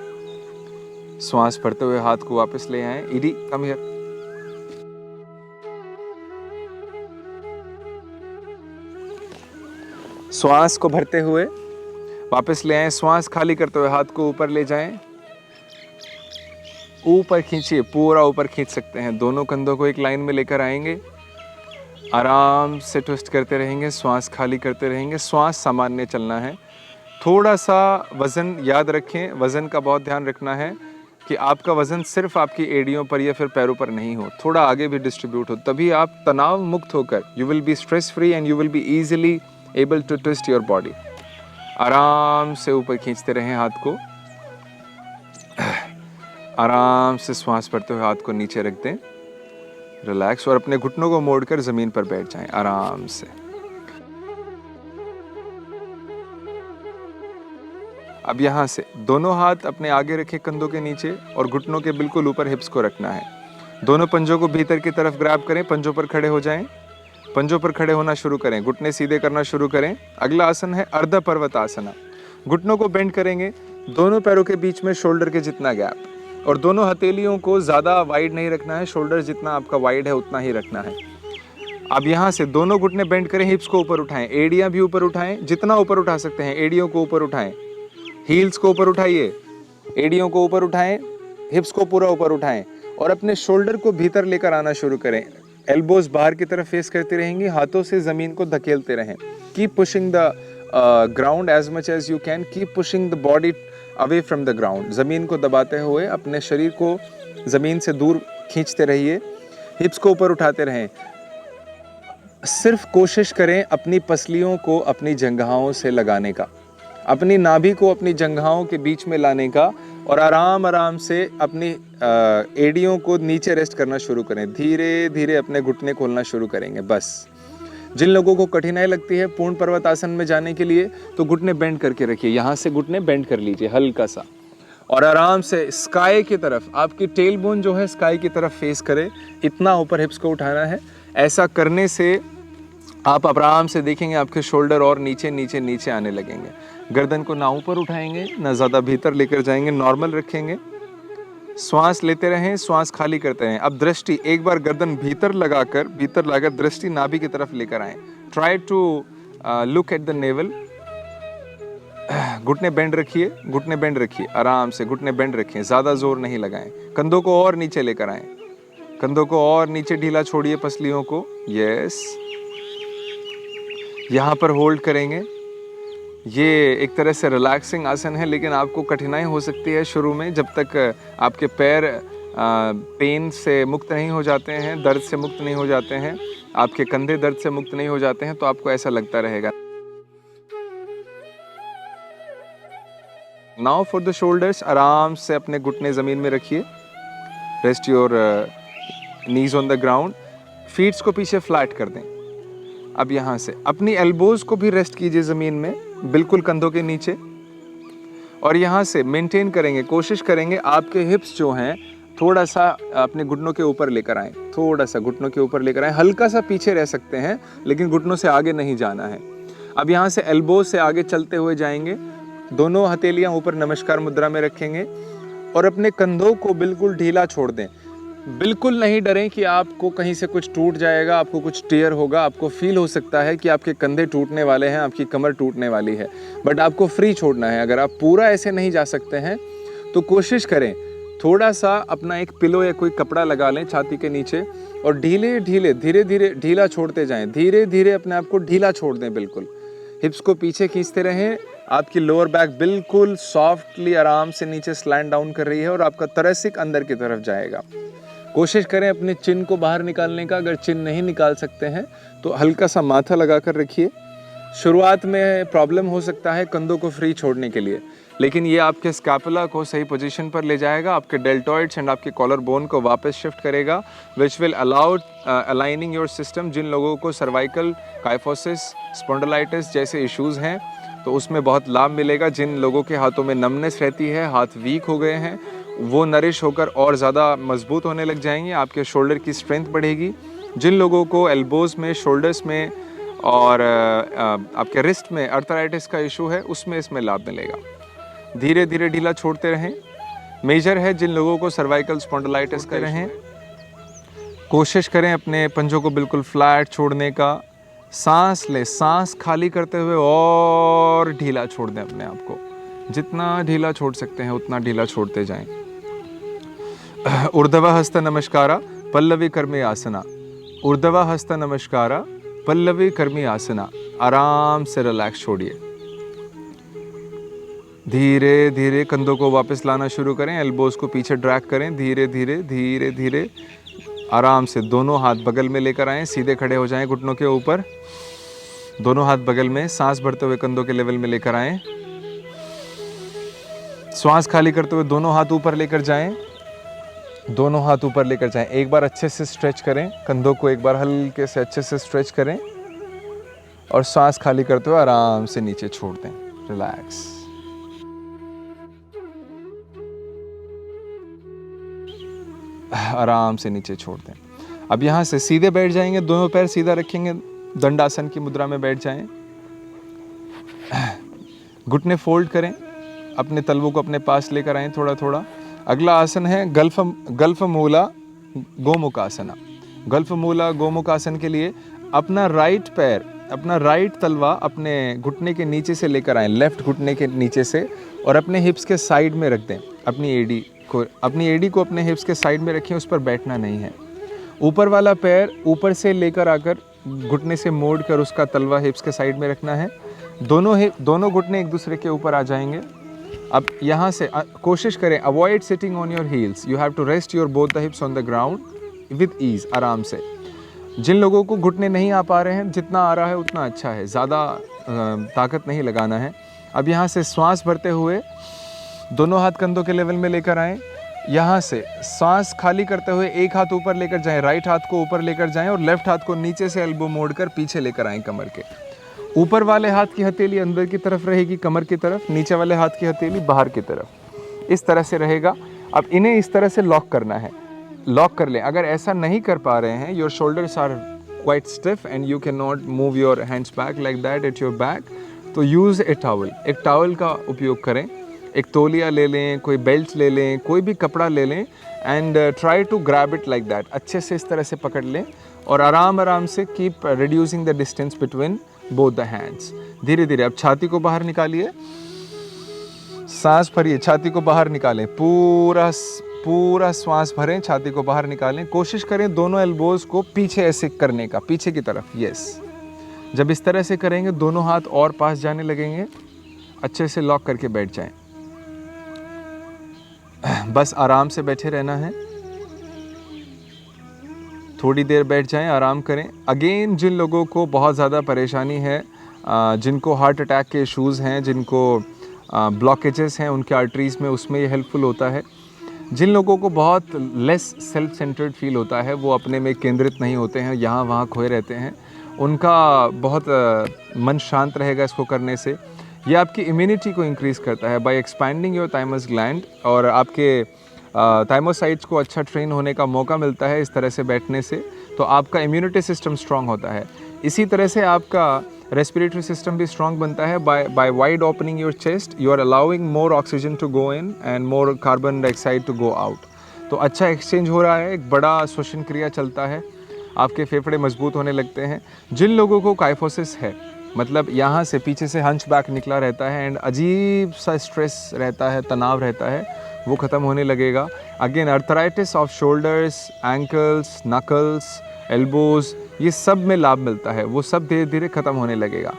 श्वास भरते हुए हाथ को वापस ले आएं। ED come here. श्वास को भरते हुए वापस ले आएं, श्वास खाली करते हुए हाथ को ऊपर ले जाएं, ऊपर खींचिए, पूरा ऊपर खींच सकते हैं। दोनों कंधों को एक लाइन में लेकर आएंगे, आराम से ट्विस्ट करते रहेंगे, श्वास खाली करते रहेंगे। श्वास सामान्य चलना है। थोड़ा सा वज़न याद रखें, वज़न का बहुत ध्यान रखना है कि आपका वज़न सिर्फ आपकी एड़ियों पर या फिर पैरों पर नहीं हो, थोड़ा आगे भी डिस्ट्रीब्यूट हो, तभी आप तनाव मुक्त होकर you will be stress free and you will be easily able to twist your body. आराम से ऊपर खींचते रहें हाथ को, आराम से श्वास भरते हुए हाथ को नीचे रख दें, रिलैक्स, और अपने घुटनों को मोड़कर ज़मीन पर बैठ जाएं आराम से। अब यहाँ से दोनों हाथ अपने आगे रखे कंधों के नीचे और घुटनों के बिल्कुल ऊपर हिप्स को रखना है। दोनों पंजों को भीतर की तरफ ग्रैब करें, पंजों पर खड़े हो जाएं, पंजों पर खड़े होना शुरू करें, घुटने सीधे करना शुरू करें। अगला आसन है अर्ध पर्वत आसना। घुटनों को बेंड करेंगे, दोनों पैरों के बीच में शोल्डर के जितना गैप, और दोनों हथेलियों को ज़्यादा वाइड नहीं रखना है, शोल्डर जितना आपका वाइड है उतना ही रखना है। अब यहाँ से दोनों घुटने बेंड करें, हिप्स को ऊपर उठाएं, एड़ियाँ भी ऊपर उठाएं, जितना ऊपर उठा सकते हैं एड़ियों को ऊपर उठाएं, हील्स को ऊपर उठाइए, एड़ियों को ऊपर उठाएं, हिप्स को पूरा ऊपर उठाएं और अपने शोल्डर को भीतर लेकर आना शुरू करें। एल्बोज बाहर की तरफ फेस करती रहेंगी, हाथों से ज़मीन को धकेलते रहें। Keep pushing the ground as much as you can, keep pushing the body away from the ground. ज़मीन को दबाते हुए अपने शरीर को ज़मीन से दूर खींचते रहिए, हिप्स को ऊपर उठाते रहें। सिर्फ कोशिश करें अपनी पसलियों को अपनी जंघाओं से लगाने का, अपनी नाभि को अपनी जंघाओं के बीच में लाने का, और आराम आराम से अपनी एड़ियों को नीचे रेस्ट करना शुरू करें। धीरे धीरे अपने घुटने खोलना शुरू करेंगे बस। जिन लोगों को कठिनाई लगती है पूर्ण पर्वत आसन में जाने के लिए, तो घुटने बेंड करके रखिए, यहाँ से घुटने बेंड कर लीजिए हल्का सा, और आराम से स्काई की तरफ, आपकी टेल बोन जो है स्काई की तरफ फेस करे, इतना ऊपर हिप्स को उठाना है। ऐसा करने से आप आराम से देखेंगे आपके शोल्डर और नीचे नीचे नीचे आने लगेंगे। गर्दन को ना ऊपर उठाएंगे ना ज़्यादा भीतर लेकर जाएंगे, नॉर्मल रखेंगे। श्वास लेते रहें, श्वास खाली करते रहें। अब दृष्टि एक बार गर्दन भीतर लाकर दृष्टि नाभि की तरफ लेकर आएं। Try to look at the navel. घुटने बेंड रखिए, घुटने बेंड रखिए, आराम से घुटने बेंड रखिए, ज़्यादा जोर नहीं लगाएं। कंधों को और नीचे लेकर आएं, कंधों को और नीचे ढीला छोड़िए, पसलियों को। यस, यहाँ पर होल्ड करेंगे। ये एक तरह से रिलैक्सिंग आसन है, लेकिन आपको कठिनाई हो सकती है शुरू में, जब तक आपके पैर पेन से मुक्त नहीं हो जाते हैं, दर्द से मुक्त नहीं हो जाते हैं, आपके कंधे दर्द से मुक्त नहीं हो जाते हैं, तो आपको ऐसा लगता रहेगा। नाउ फॉर द शोल्डर्स, आराम से अपने घुटने ज़मीन में रखिए। Rest your knees on the ground. Feets को पीछे फ्लैट कर दें। अब यहाँ से अपनी एल्बोज को भी रेस्ट कीजिए ज़मीन में, बिल्कुल कंधों के नीचे, और यहाँ से मेंटेन करेंगे, कोशिश करेंगे आपके हिप्स जो हैं थोड़ा सा अपने घुटनों के ऊपर लेकर आएँ, थोड़ा सा घुटनों के ऊपर लेकर आएँ। हल्का सा पीछे रह सकते हैं, लेकिन घुटनों से आगे नहीं जाना है। अब यहाँ से एल्बोज से आगे चलते हुए जाएंगे, दोनों हथेलियाँ ऊपर नमस्कार मुद्रा में रखेंगे, और अपने कंधों को बिल्कुल ढीला छोड़ दें। बिल्कुल नहीं डरें कि आपको कहीं से कुछ टूट जाएगा, आपको कुछ टेयर होगा। आपको फील हो सकता है कि आपके कंधे टूटने वाले हैं, आपकी कमर टूटने वाली है, बट आपको फ्री छोड़ना है। अगर आप पूरा ऐसे नहीं जा सकते हैं तो कोशिश करें थोड़ा सा अपना एक पिलो या कोई कपड़ा लगा लें छाती के नीचे, और धीरे धीरे ढीला छोड़ते जाएं। धीरे धीरे अपने आप को ढीला छोड़ दें। बिल्कुल हिप्स को पीछे खींचते रहें। आपकी लोअर बैक बिल्कुल सॉफ्टली आराम से नीचे स्लैंड डाउन कर रही है, और आपका थोरैसिक अंदर की तरफ जाएगा। कोशिश करें अपने चिन को बाहर निकालने का। अगर चिन नहीं निकाल सकते हैं तो हल्का सा माथा लगा कर रखिए। शुरुआत में प्रॉब्लम हो सकता है कंधों को फ्री छोड़ने के लिए, लेकिन ये आपके स्कैपुला को सही पोजीशन पर ले जाएगा, आपके डेल्टॉइड्स एंड आपके कॉलर बोन को वापस शिफ्ट करेगा, which will allow aligning your system. जिन लोगों को सर्वाइकल काइफोसिस, स्पॉन्डिलाइटिस जैसे इश्यूज़ हैं तो उसमें बहुत लाभ मिलेगा। जिन लोगों के हाथों में नमनेस रहती है, हाथ वीक हो गए हैं, वो नरिश होकर और ज़्यादा मजबूत होने लग जाएंगे, आपके शोल्डर की स्ट्रेंथ बढ़ेगी। जिन लोगों को एल्बोज़ में, शोल्डर्स में और आपके रिस्ट में अर्थराइटिस का इशू है, उसमें इसमें लाभ मिलेगा। धीरे धीरे ढीला छोड़ते रहें। मेजर है जिन लोगों को सर्वाइकल स्पॉन्डिलाइटिस का रहें, कोशिश करें अपने पंजों को बिल्कुल फ्लैट छोड़ने का। सांस लें, सांस खाली करते हुए और ढीला छोड़ दें अपने आप को। जितना ढीला छोड़ सकते हैं उतना ढीला छोड़ते जाएं। ऊर्ध्व हस्त नमस्कारा पल्लवी कर्मी आसना। ऊर्ध्व हस्त नमस्कारा पल्लवी कर्मी आसना। आराम से रिलैक्स छोड़िए। धीरे धीरे कंधों को वापस लाना शुरू करें, एल्बोज को पीछे ड्रैग करें। धीरे धीरे आराम से दोनों हाथ बगल में लेकर आएं, सीधे खड़े हो जाएं घुटनों के ऊपर। दोनों हाथ बगल में, सांस भरते हुए कंधों के लेवल में लेकर आएं। श्वास खाली करते हुए दोनों हाथ ऊपर लेकर जाएं, दोनों हाथ ऊपर लेकर जाएं। एक बार अच्छे से स्ट्रेच करें कंधों को, एक बार हल्के से अच्छे से स्ट्रेच करें, और सांस खाली करते हुए आराम से नीचे छोड़ दें। रिलैक्स। आराम से नीचे छोड़ दें। अब यहाँ से सीधे बैठ जाएंगे, दोनों पैर सीधा रखेंगे, दंडासन की मुद्रा में बैठ जाएं। घुटने फोल्ड करें, अपने तलवों को अपने पास लेकर आएं थोड़ा थोड़ा। अगला आसन है गल्फ मूला गोमुखासना। गल्फ मूला गोमुखासन के लिए अपना राइट पैर, अपना राइट तलवा अपने घुटने के नीचे से लेकर आएं, लेफ्ट घुटने के नीचे से, और अपने हिप्स के साइड में रख दें। अपनी एडी को अपने हिप्स के साइड में रखें, उस पर बैठना नहीं है। ऊपर वाला पैर ऊपर से लेकर आकर घुटने से मोड़ कर उसका तलवा हिप्स के साइड में रखना है। दोनों घुटने एक दूसरे के ऊपर आ जाएंगे। अब यहाँ से कोशिश करें, avoid sitting on your heels, you have to rest your both the hips on the ground with ease, आराम से। जिन लोगों को घुटने नहीं आ पा रहे हैं, जितना आ रहा है उतना अच्छा है, ज़्यादा ताकत नहीं लगाना है। अब यहाँ से श्वास भरते हुए दोनों हाथ कंधों के लेवल में लेकर आएँ। यहाँ से सांस खाली करते हुए एक हाथ ऊपर लेकर जाएं, राइट हाथ को ऊपर लेकर जाएं और लेफ्ट हाथ को नीचे से एल्बो मोड़कर पीछे लेकर आएं कमर के। ऊपर वाले हाथ की हथेली अंदर की तरफ रहेगी कमर की तरफ, नीचे वाले हाथ की हथेली बाहर की तरफ, इस तरह से रहेगा। अब इन्हें इस तरह से लॉक करना है, लॉक कर लें। अगर ऐसा नहीं कर पा रहे हैं, your shoulders are quite stiff and you can not move your hands back like that at your back, तो यूज़ ए टॉवल, एक टॉवल का उपयोग करें। एक तौलिया ले लें, कोई बेल्ट ले लें, कोई भी कपड़ा ले लें and try to grab it like that. अच्छे से इस तरह से पकड़ लें और आराम आराम से keep reducing the distance between both the hands. धीरे धीरे अब छाती को बाहर निकालिए, सांस भरिए, छाती को बाहर निकालें, पूरा श्वास भरें, छाती को बाहर निकालें। कोशिश करें दोनों एल्बोज को पीछे ऐसे करने का, पीछे की तरफ, यस। जब इस तरह से करेंगे दोनों हाथ और पास जाने लगेंगे। अच्छे से लॉक करके बैठ जाएं। बस आराम से बैठे रहना है, थोड़ी देर बैठ जाएं, आराम करें। अगेन जिन लोगों को बहुत ज़्यादा परेशानी है, जिनको हार्ट अटैक के इश्यूज़ हैं, जिनको ब्लॉकेजेस हैं उनके आर्टरीज़ में, उसमें ये हेल्पफुल होता है। जिन लोगों को बहुत लेस सेल्फ सेंटर्ड फील होता है, वो अपने में केंद्रित नहीं होते हैं, यहाँ वहाँ खोए रहते हैं, उनका बहुत मन शांत रहेगा इसको करने से। ये आपकी इम्यूनिटी को इंक्रीज़ करता है by expanding your thymus gland, और आपके थाइमोसाइट्स को अच्छा ट्रेन होने का मौका मिलता है इस तरह से बैठने से। तो आपका इम्यूनिटी सिस्टम स्ट्रांग होता है। इसी तरह से आपका रेस्पिरेटरी सिस्टम भी स्ट्रांग बनता है। By wide opening your chest you are allowing more oxygen to go in and more carbon dioxide to go out. तो अच्छा एक्सचेंज हो रहा है, एक बड़ा श्वसन क्रिया चलता है, आपके फेफड़े मजबूत होने लगते हैं। जिन लोगों को काइफोसिस है, मतलब यहाँ से पीछे से हंच बैक निकला रहता है एंड अजीब सा स्ट्रेस रहता है, तनाव रहता है, वो ख़त्म होने लगेगा। Again arthritis off shoulders, ankles, knuckles, elbows, ये सब में लाभ मिलता है, वो सब धीरे धीरे ख़त्म होने लगेगा।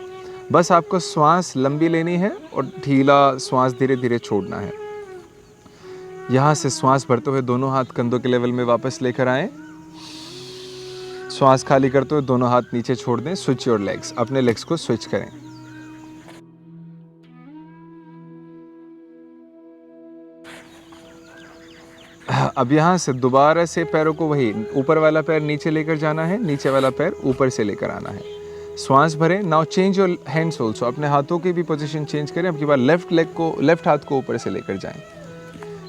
बस आपको श्वास लंबी लेनी है और ढीला श्वास धीरे धीरे छोड़ना है। यहाँ से श्वास भरते हुए दोनों हाथ कंधों के लेवल में वापस लेकर आएँ। श्वास खाली करते हुए दोनों हाथ नीचे छोड़ दें। स्विच योर लेग्स, अपने लेग्स को स्विच करें। अब यहाँ से दोबारा से पैरों को वही, ऊपर वाला पैर नीचे लेकर जाना है, नीचे वाला पैर ऊपर से लेकर आना है। श्वास भरें। Now change your hands also, अपने हाथों की भी पोजीशन चेंज करें। अब की बार लेफ्ट हाथ को ऊपर से लेकर जाएं।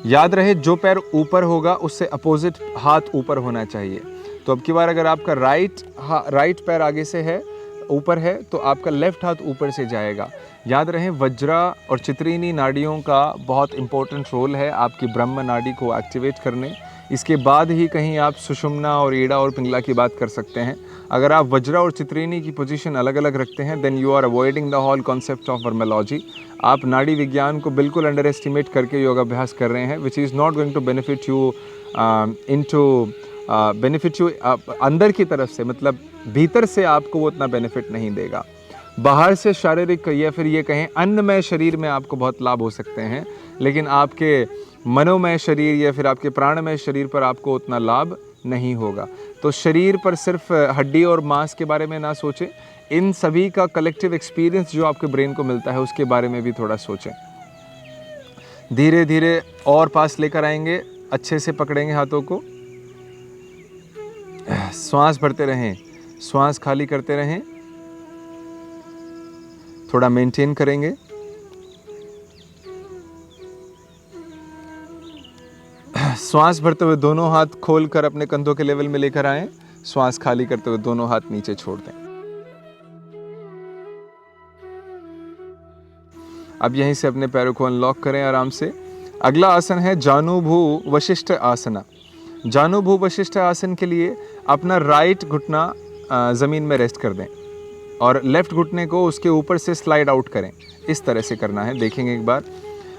याद रहे जो पैर ऊपर होगा उससे अपोजिट हाथ ऊपर होना चाहिए। तो अब की बार अगर आपका राइट पैर आगे से है, ऊपर है, तो आपका लेफ्ट हाथ ऊपर से जाएगा। याद रहे वज्रा और चित्रिनी नाड़ियों का बहुत इंपॉर्टेंट रोल है आपकी ब्रह्म नाड़ी को एक्टिवेट करने। इसके बाद ही कहीं आप सुषुम्ना और ईड़ा और पिंगला की बात कर सकते हैं। अगर आप वज्रा और चित्रिनी की पोजीशन अलग अलग रखते हैं then you are avoiding the whole concept of vermology. आप नाड़ी विज्ञान को बिल्कुल अंडर एस्टिमेट करके योगाभ्यास कर रहे हैं, which is not going to benefit you अंदर की तरफ से, मतलब भीतर से आपको वो उतना बेनिफिट नहीं देगा। बाहर से शारीरिक या फिर ये कहें अन्नमय शरीर में आपको बहुत लाभ हो सकते हैं, लेकिन आपके मनोमय शरीर या फिर आपके प्राणमय शरीर पर आपको उतना लाभ नहीं होगा। तो शरीर पर सिर्फ हड्डी और मांस के बारे में ना सोचें, इन सभी का कलेक्टिव एक्सपीरियंस जो आपके ब्रेन को मिलता है उसके बारे में भी थोड़ा सोचें। धीरे धीरे और पास लेकर आएंगे, अच्छे से पकड़ेंगे हाथों को। श्वास भरते रहें, श्वास खाली करते रहें, थोड़ा मेंटेन करेंगे। श्वास भरते हुए दोनों हाथ खोलकर अपने कंधों के लेवल में लेकर आएं। श्वास खाली करते हुए दोनों हाथ नीचे छोड़ दें। अब यहीं से अपने पैरों को अनलॉक करें आराम से। अगला आसन है जानुभू वशिष्ठ आसना। जानुभू वशिष्ठ आसन के लिए अपना राइट घुटना ज़मीन में रेस्ट कर दें और लेफ्ट घुटने को उसके ऊपर से स्लाइड आउट करें। इस तरह से करना है, देखेंगे एक बार।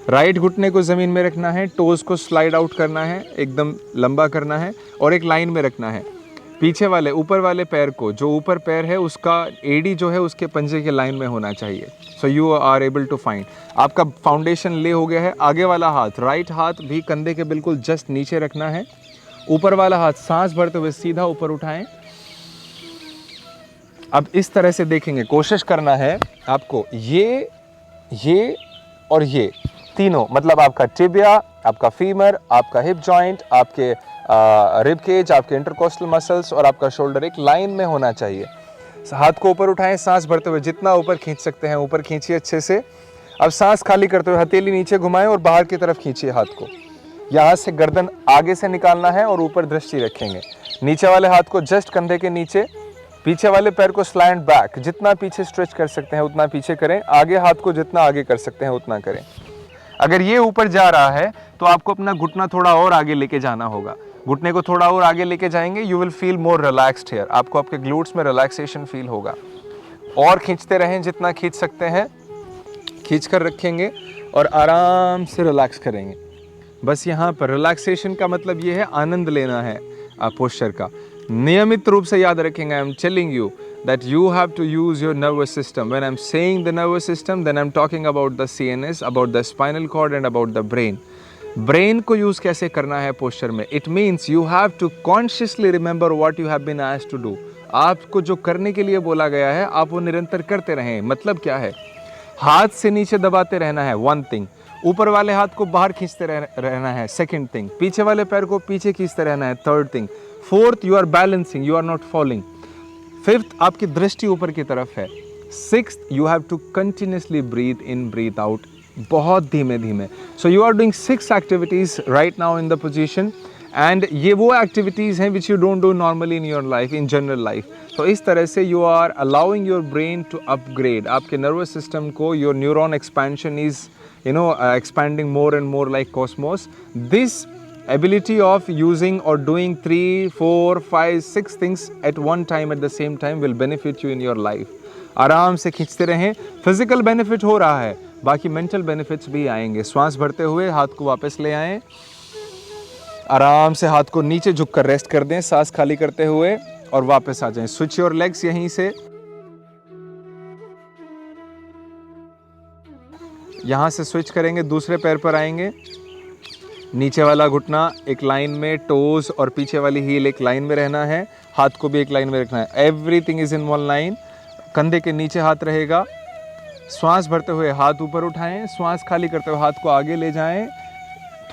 राइट घुटने को ज़मीन में रखना है, टोज़ को स्लाइड आउट करना है, एकदम लंबा करना है और एक लाइन में रखना है। पीछे वाले ऊपर वाले पैर को, जो ऊपर पैर है उसका एडी जो है उसके पंजे के लाइन में होना चाहिए। So you are able to find. आपका फाउंडेशन ले हो गया है। आगे वाला हाथ, राइट हाथ भी कंधे के बिल्कुल जस्ट नीचे रखना है। ऊपर वाला हाथ सांस भरते हुए सीधा ऊपर उठाएं। अब इस तरह से देखेंगे, कोशिश करना है आपको ये और ये तीनों, मतलब आपका टिबिया, आपका फीमर, आपका हिप जॉइंट, आपके रिब केज, आपके इंटरकोस्टल मसल्स और आपका शोल्डर एक लाइन में होना चाहिए। हाथ को ऊपर उठाएं, सांस भरते हुए जितना ऊपर खींच सकते हैं ऊपर खींचिए अच्छे से। अब सांस खाली करते हुए हथेली नीचे घुमाएं और बाहर की तरफ खींचिए हाथ को। यहाँ से गर्दन आगे से निकालना है और ऊपर दृष्टि रखेंगे। नीचे वाले हाथ को जस्ट कंधे के नीचे, पीछे वाले पैर को स्लैंट बैक, जितना पीछे स्ट्रेच कर सकते हैं उतना पीछे करें। आगे हाथ को जितना आगे कर सकते हैं उतना करें। अगर ये ऊपर जा रहा है तो आपको अपना घुटना थोड़ा और आगे लेके जाना होगा। घुटने को थोड़ा और आगे लेके जाएंगे, you will feel more relaxed here. आपको आपके ग्लूट्स में रिलैक्सेशन फील होगा। और खींचते रहें, जितना खींच सकते हैं खींच कर रखेंगे और आराम से रिलैक्स करेंगे। बस यहाँ पर रिलैक्सेशन का मतलब ये है आनंद लेना है पोस्चर का। नियमित रूप से याद रखेंगे। I am telling you that you have to use your nervous system. When I'm saying the nervous system, then I'm talking about the CNS, about the spinal cord and about the brain. Brain को use कैसे करना है posture में? It means you have to consciously remember what you have been asked to do. आपको जो करने के लिए बोला गया है आप वो निरंतर करते रहें। मतलब क्या है? हाथ से नीचे दबाते रहना है, one thing. ऊपर वाले हाथ को बाहर खींचते रहना है, second thing. पीछे वाले पैर को पीछे खींचते रहना है, third thing. Fourth, you are balancing, you are not falling. Fifth, आपकी दृष्टि ऊपर की तरफ है। Sixth, you have to continuously breathe in breathe out, बहुत धीमे धीमे। So you are doing 6 activities right now in the position, and ये वो एक्टिविटीज़ हैं which you don't do normally in your life, in general life. तो इस तरह से you are allowing your brain to upgrade. आपके नर्वस सिस्टम को, your neuron expansion is expanding more and more like cosmos. This ability of using or doing 3, 4, 5, 6 things at one time at the same time will benefit you in your life. आराम से खींचते रहें। Physical benefit हो रहा है, बाकी mental benefits भी आएंगे। श्वास भरते हुए हाथ को वापस ले आएं। आराम से हाथ को नीचे झुककर रेस्ट कर दें, सांस खाली करते हुए, और वापस आ जाएं। स्विच योर लेग्स यहीं से। यहाँ से स्विच करेंगे, दूसरे पैर पर आएंगे। नीचे वाला घुटना एक लाइन में, टोज और पीछे वाली हील एक लाइन में रहना है। हाथ को भी एक लाइन में रखना है। Everything is in one line. कंधे के नीचे हाथ रहेगा। श्वास भरते हुए हाथ ऊपर उठाएं, श्वास खाली करते हुए हाथ को आगे ले जाएं।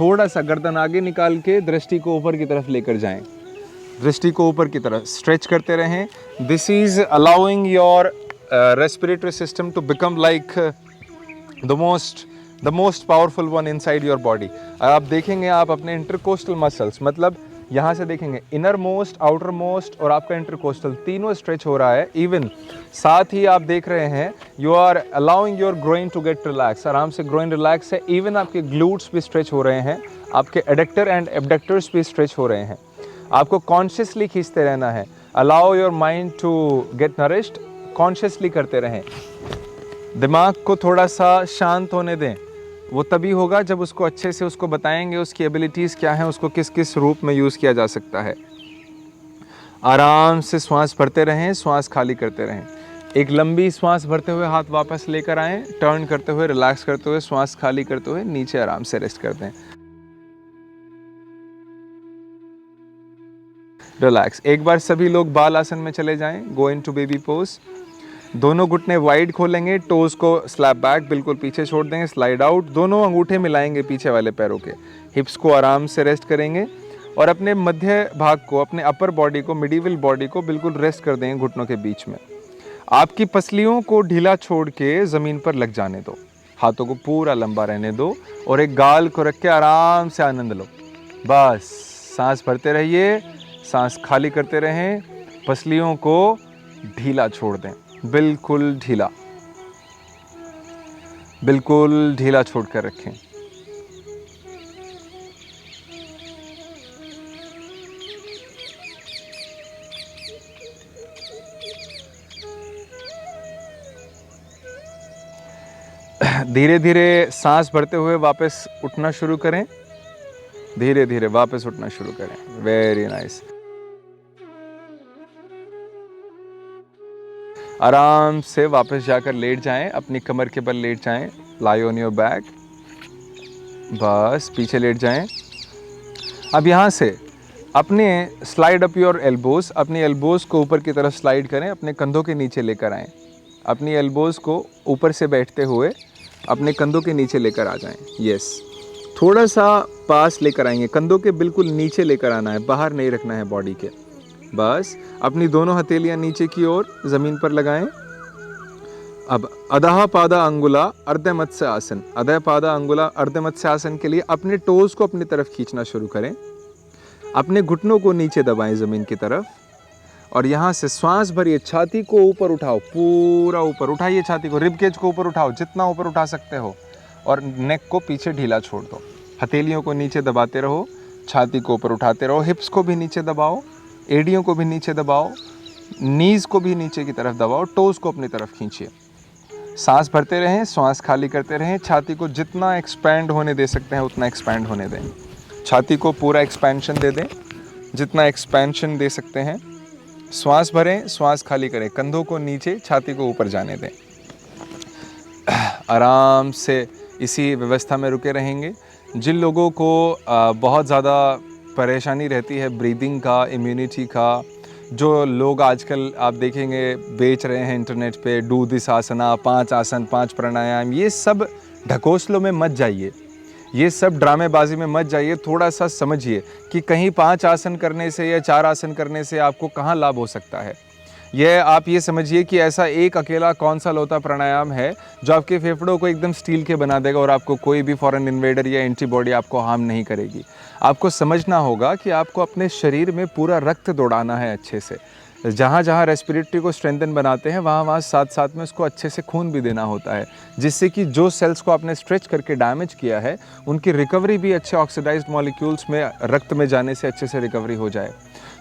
थोड़ा सा गर्दन आगे निकाल के दृष्टि को ऊपर की तरफ लेकर जाएं। दृष्टि को ऊपर की तरफ स्ट्रेच करते रहें। This is allowing your respiratory system to become like the most powerful one inside your body. आप देखेंगे, आप अपने इंटरकोस्टल मसल्स, मतलब यहाँ से देखेंगे इनर मोस्ट, आउटर मोस्ट और आपका इंटरकोस्टल, तीनों स्ट्रेच हो रहा है। इवन साथ ही आप देख रहे हैं you are allowing your groin to get relax. आराम से ग्रोइन रिलैक्स है। इवन आपके ग्लूट्स भी स्ट्रेच हो रहे हैं, आपके एडक्टर एंड एबडक्टर्स भी स्ट्रेच हो रहे हैं। आपको कॉन्शियसली खींचते रहना है। Allow your mind to get nourished, consciously करते रहें। दिमाग को थोड़ा सा शांत होने दें। वो तभी होगा जब उसको अच्छे से उसको बताएंगे उसकी एबिलिटीज़ क्या हैं, उसको किस किस रूप में यूज़ किया जा सकता है। आराम से श्वास भरते रहें, श्वास खाली करते रहें। एक लंबी श्वास भरते हुए हाथ वापस लेकर आएँ, टर्न करते हुए, रिलैक्स करते हुए, श्वास खाली करते हुए नीचे आराम से रेस्ट कर दें। रिलैक्स। एक बार सभी लोग बाल आसन में चले जाएं, गो इनटू बेबी पोज। दोनों घुटने वाइड खोलेंगे, टोज को स्लैप बैक बिल्कुल पीछे छोड़ देंगे, स्लाइड आउट। दोनों अंगूठे मिलाएंगे पीछे वाले पैरों के। हिप्स को आराम से रेस्ट करेंगे और अपने मध्य भाग को, अपने अपर बॉडी को, मिडिवल बॉडी को बिल्कुल रेस्ट कर देंगे घुटनों के बीच में। आपकी पसलियों को ढीला छोड़ के ज़मीन पर लग जाने दो। हाथों को पूरा लंबा रहने दो और एक गाल को रख के आराम से आनंद लो। बस सांस भरते रहिए, सांस खाली करते रहें। पसलियों को ढीला छोड़ दें, बिल्कुल ढीला, बिल्कुल ढीला छोड़कर रखें। धीरे धीरे सांस भरते हुए वापस उठना शुरू करें। धीरे धीरे वापस उठना शुरू करें। Very nice. आराम से वापस जाकर लेट जाएं, अपनी कमर के बल लेट जाएं, लाई ऑन योर बैक, बस पीछे लेट जाएं। अब यहाँ से अपने स्लाइड अप योर एल्बोज, अपनी एल्बोज को ऊपर की तरफ स्लाइड करें, अपने कंधों के नीचे लेकर आएं। अपनी एल्बोज को ऊपर से बैठते हुए अपने कंधों के नीचे लेकर आ जाएं। यस, थोड़ा सा पास लेकर आएंगे, कंधों के बिल्कुल नीचे लेकर आना है, बाहर नहीं रखना है बॉडी के। बस अपनी दोनों हथेलियां नीचे की ओर ज़मीन पर लगाएं। अब अधः पादा अंगुला अर्ध मत्स्य आसन, अधः पादा अंगुला अर्ध मत्स्य आसन के लिए अपने टोज को अपनी तरफ खींचना शुरू करें। अपने घुटनों को नीचे दबाएं ज़मीन की तरफ और यहाँ से श्वास भरिए, छाती को ऊपर उठाओ, पूरा ऊपर उठाइए, छाती को, रिब केज को ऊपर उठाओ, जितना ऊपर उठा सकते हो, और नेक को पीछे ढीला छोड़ दो। हथेलियों को नीचे दबाते रहो, छाती को ऊपर उठाते रहो, हिप्स को भी नीचे दबाओ, एड़ियों को भी नीचे दबाओ, नीज़ को भी नीचे की तरफ दबाओ, टोज़ को अपनी तरफ खींचिए। सांस भरते रहें, श्वास खाली करते रहें, छाती को जितना एक्सपैंड होने दे सकते हैं उतना एक्सपैंड होने दें। छाती को पूरा एक्सपेंशन दे दें, जितना एक्सपेंशन दे सकते हैं। श्वास भरें, श्वास खाली करें, कंधों को नीचे, छाती को ऊपर जाने दें। आराम से इसी व्यवस्था में रुके रहेंगे। जिन लोगों को बहुत ज़्यादा परेशानी रहती है ब्रीदिंग का, इम्यूनिटी का, जो लोग आजकल आप देखेंगे बेच रहे हैं इंटरनेट पे, डू दिस आसना, 5 आसन, 5 प्राणायाम, ये सब ढकोसलों में मत जाइए, ये सब ड्रामेबाजी में मत जाइए। थोड़ा सा समझिए कि कहीं 5 आसन करने से या 4 आसन करने से आपको कहाँ लाभ हो सकता है। यह आप ये समझिए कि ऐसा एक अकेला कौन सा लौता प्राणायाम है जो आपके फेफड़ों को एकदम स्टील के बना देगा और आपको कोई भी फॉरेन इन्वेडर या एंटीबॉडी आपको हार्म नहीं करेगी। आपको समझना होगा कि आपको अपने शरीर में पूरा रक्त दौड़ाना है अच्छे से। जहाँ जहाँ रेस्पिरेटरी को स्ट्रेंथन बनाते हैं वहाँ साथ साथ में उसको अच्छे से खून भी देना होता है, जिससे कि जो सेल्स को आपने स्ट्रेच करके डैमेज किया है उनकी रिकवरी भी अच्छे ऑक्सीडाइज्ड मॉलिक्यूल्स में रक्त में जाने से अच्छे से रिकवरी हो जाए।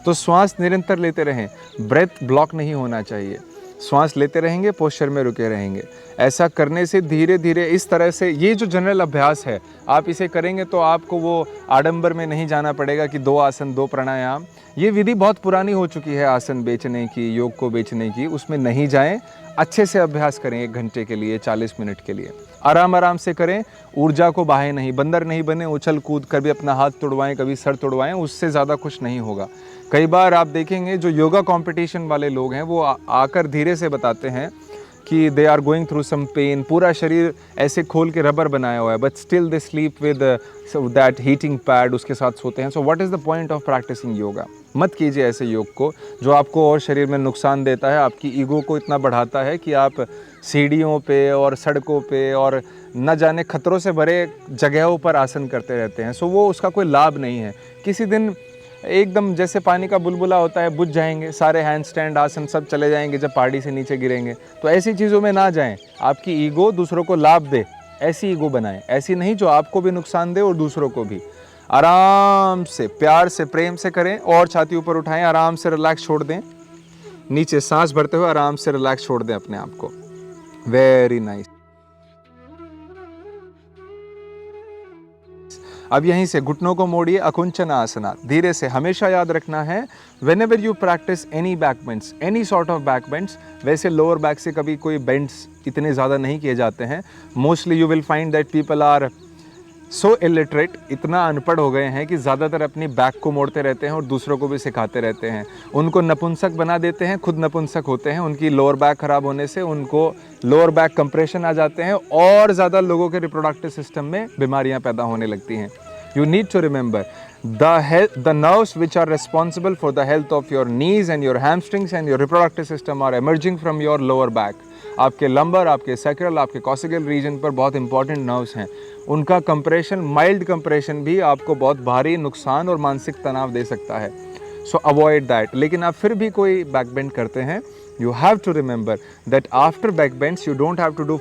तो श्वास निरंतर लेते रहें, ब्रेथ ब्लॉक नहीं होना चाहिए। श्वास लेते रहेंगे, पोस्चर में रुके रहेंगे। ऐसा करने से धीरे धीरे इस तरह से ये जो जनरल अभ्यास है आप इसे करेंगे तो आपको वो आडंबर में नहीं जाना पड़ेगा कि 2 आसन 2 प्राणायाम। ये विधि बहुत पुरानी हो चुकी है आसन बेचने की, योग को बेचने की, उसमें नहीं जाएं। अच्छे से अभ्यास करें 1 घंटे के लिए, 40 मिनट के लिए, आराम आराम से करें। ऊर्जा को बहाएं नहीं, बंदर नहीं बने उछल कूद कर भी अपना हाथ तोड़वाएं, कभी सर तोड़वाएं, उससे ज़्यादा कुछ नहीं होगा। कई बार आप देखेंगे जो योगा कंपटीशन वाले लोग हैं वो आकर धीरे से बताते हैं कि they are going through some pain, पूरा शरीर ऐसे खोल के रबर बनाया हुआ है, but still they sleep with that heating pad, उसके साथ सोते हैं। So what is the point of practising yoga? मत कीजिए ऐसे योग को जो आपको और शरीर में नुकसान देता है, आपकी ईगो को इतना बढ़ाता है कि आप सीढ़ियों पे और सड़कों पे और न जाने खतरों से भरे जगहों पर आसन करते रहते हैं। सो वो उसका कोई लाभ नहीं है। किसी दिन एकदम जैसे पानी का बुलबुला होता है, बुझ जाएंगे, सारे हैंड स्टैंड आसन सब चले जाएंगे जब पहाड़ी से नीचे गिरेंगे। तो ऐसी चीज़ों में ना जाएं। आपकी ईगो दूसरों को लाभ दे, ऐसी ईगो बनाएं, ऐसी नहीं जो आपको भी नुकसान दे और दूसरों को भी। आराम से, प्यार से, प्रेम से करें और छाती ऊपर उठाएं, आराम से रिलैक्स छोड़ दें, नीचे सांस भरते हुए आराम से रिलैक्स छोड़ दें अपने आप को। Very nice. अब यहीं से घुटनों को मोड़िए, अकुंचन आसना। धीरे से, हमेशा याद रखना है whenever you practise any back bends, any sort of back bends, वैसे लोअर बैक से कभी कोई बेंड्स इतने ज़्यादा नहीं किए जाते हैं। Mostly you will find that people are so illiterate, इतना अनपढ़ हो गए हैं कि ज़्यादातर अपनी बैक को मोड़ते रहते हैं और दूसरों को भी सिखाते रहते हैं। उनको नपुंसक बना देते हैं, खुद नपुंसक होते हैं। उनकी लोअर बैक खराब होने से उनको लोअर बैक कंप्रेशन आ जाते हैं और ज़्यादा लोगों के रिप्रोडक्टिव सिस्टम में बीमारियां पैदा होने लगती हैं। You need to remember the nerves which are responsible for the health of your knees and your hamstrings and your reproductive system are emerging from your lower back. आपके लंबर, आपके sacral, आपके कॉसिकल reason पर बहुत important nerves हैं। उनका compression, mild compression भी आपको बहुत भारी नुकसान और मानसिक तनाव दे सकता है। सो अवॉइड दैट। लेकिन आप फिर भी कोई बैक बेंड करते हैं, you have to remember that after back bends you don't have to do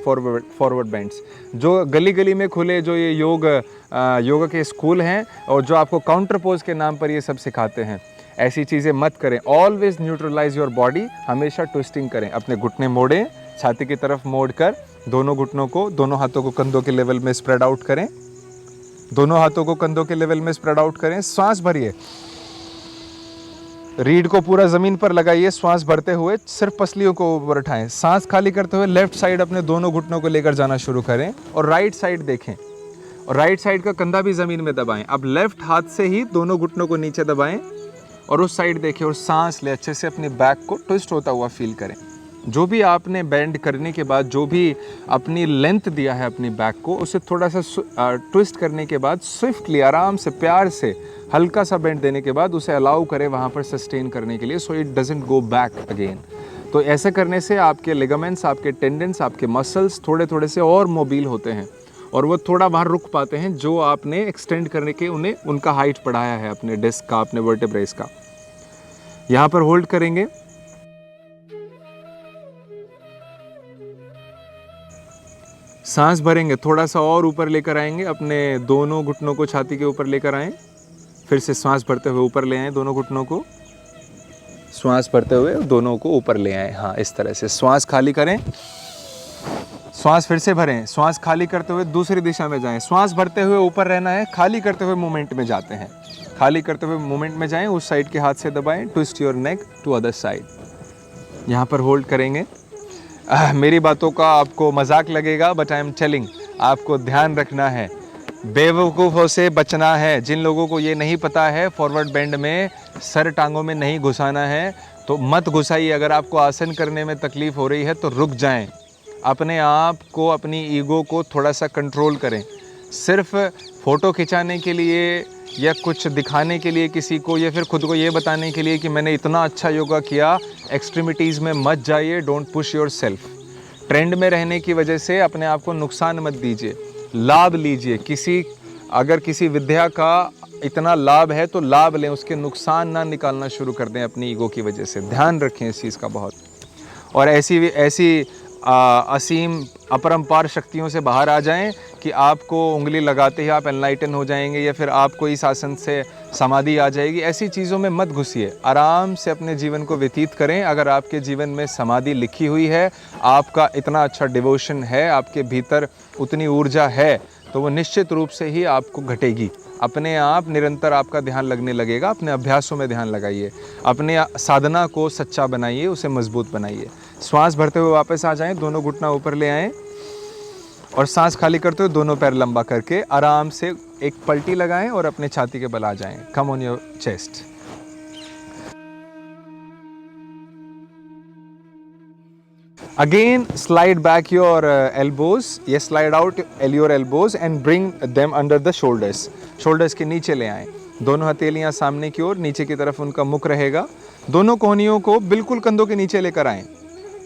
forward bends। जो गली गली में खुले जो ये योगा के स्कूल हैं और जो आपको काउंटर पोज के नाम पर ये सब सिखाते हैं, ऐसी चीज़ें मत करें। ऑलवेज न्यूट्रलाइज योर बॉडी, हमेशा ट्विस्टिंग करें। अपने घुटने मोड़ें, छाती की तरफ मोड़कर दोनों घुटनों को, दोनों हाथों को कंधों के लेवल में स्प्रेड आउट करें, दोनों हाथों को कंधों के लेवल में स्प्रेड आउट करें। सांस भरिए, रीढ़ को पूरा ज़मीन पर लगाइए, श्वास भरते हुए सिर्फ पसलियों को ऊपर उठाएं। सांस खाली करते हुए लेफ्ट साइड अपने दोनों घुटनों को लेकर जाना शुरू करें और राइट साइड देखें और राइट साइड का कंधा भी ज़मीन में दबाएं। अब लेफ्ट हाथ से ही दोनों घुटनों को नीचे दबाएं और उस साइड देखें और सांस ले, अच्छे से अपने बैक को ट्विस्ट होता हुआ फील करें। जो भी आपने बेंड करने के बाद जो भी अपनी लेंथ दिया है अपनी बैक को, उसे थोड़ा सा ट्विस्ट करने के बाद स्विफ्टली, आराम से, प्यार से, हल्का सा बेंड देने के बाद उसे अलाउ करें वहाँ पर सस्टेन करने के लिए, so it doesn't go back again. तो ऐसे करने से आपके लिगामेंट्स, आपके टेंडेंस, आपके मसल्स थोड़े थोड़े से और मोबिल होते हैं और वो थोड़ा बाहर रुक पाते हैं, जो आपने एक्सटेंड करने के उन्हें उनका हाइट बढ़ाया है अपने डिस्क का, अपने वर्टेब्रेस का। यहाँ पर होल्ड करेंगे। सांस भरेंगे, थोड़ा सा और ऊपर लेकर आएंगे, अपने दोनों घुटनों को छाती के ऊपर लेकर आएं। फिर से सांस भरते हुए ऊपर ले आएं दोनों घुटनों को, श्वास भरते हुए दोनों को ऊपर ले आएं। हाँ, इस तरह से श्वास खाली करें, श्वास फिर से भरें, श्वास खाली करते हुए दूसरी दिशा में जाएं। श्वास भरते हुए ऊपर रहना है, खाली करते हुए मूवमेंट में जाते हैं। खाली करते हुए मूवमेंट में जाएं, उस साइड के हाथ से दबाएं, twist your neck to other side. यहाँ पर होल्ड करेंगे। मेरी बातों का आपको मजाक लगेगा, बट आई एम टेलिंग, आपको ध्यान रखना है, बेवकूफ़ों से बचना है। जिन लोगों को ये नहीं पता है फॉरवर्ड बेंड में सर टांगों में नहीं घुसाना है, तो मत घुसाइए। अगर आपको आसन करने में तकलीफ़ हो रही है तो रुक जाएं, अपने आप को, अपनी ईगो को थोड़ा सा कंट्रोल करें। सिर्फ फ़ोटो खिंचाने के लिए या कुछ दिखाने के लिए किसी को, या फिर खुद को ये बताने के लिए कि मैंने इतना अच्छा योगा किया, एक्सट्रीमिटीज़ में मत जाइए। Don't push your self. Trend में रहने की वजह से अपने आप को नुकसान मत दीजिए, लाभ लीजिए। अगर किसी विद्या का इतना लाभ है तो लाभ लें, उसके नुकसान ना निकालना शुरू कर दें अपनी ईगो की वजह से। ध्यान रखें इस चीज़ का बहुत। और ऐसी असीम अपरंपार शक्तियों से बाहर आ जाएं कि आपको उंगली लगाते ही आप एनलाइटन हो जाएंगे, या फिर आपको इस आसन से समाधि आ जाएगी। ऐसी चीज़ों में मत घुसिए, आराम से अपने जीवन को व्यतीत करें। अगर आपके जीवन में समाधि लिखी हुई है, आपका इतना अच्छा डिवोशन है, आपके भीतर उतनी ऊर्जा है, तो वो निश्चित रूप से ही आपको घटेगी। अपने आप निरंतर आपका ध्यान लगने लगेगा। अपने अभ्यासों में ध्यान लगाइए, अपने साधना को सच्चा बनाइए, उसे मजबूत बनाइए। श्वास भरते हुए वापस आ जाएं, दोनों घुटना ऊपर ले आएं और सांस खाली करते हुए दोनों पैर लंबा करके आराम से एक पलटी लगाएं और अपने छाती के बल आ जाएं। Come on your chest. Again, slide back your elbows. Yes, slide out your elbows and bring them under the shoulders. Shoulders के नीचे ले आएं। दोनों हथेलियां सामने की ओर, नीचे की तरफ उनका मुख रहेगा। दोनों कोहनियों को बिल्कुल कंधों के नीचे लेकर आएं,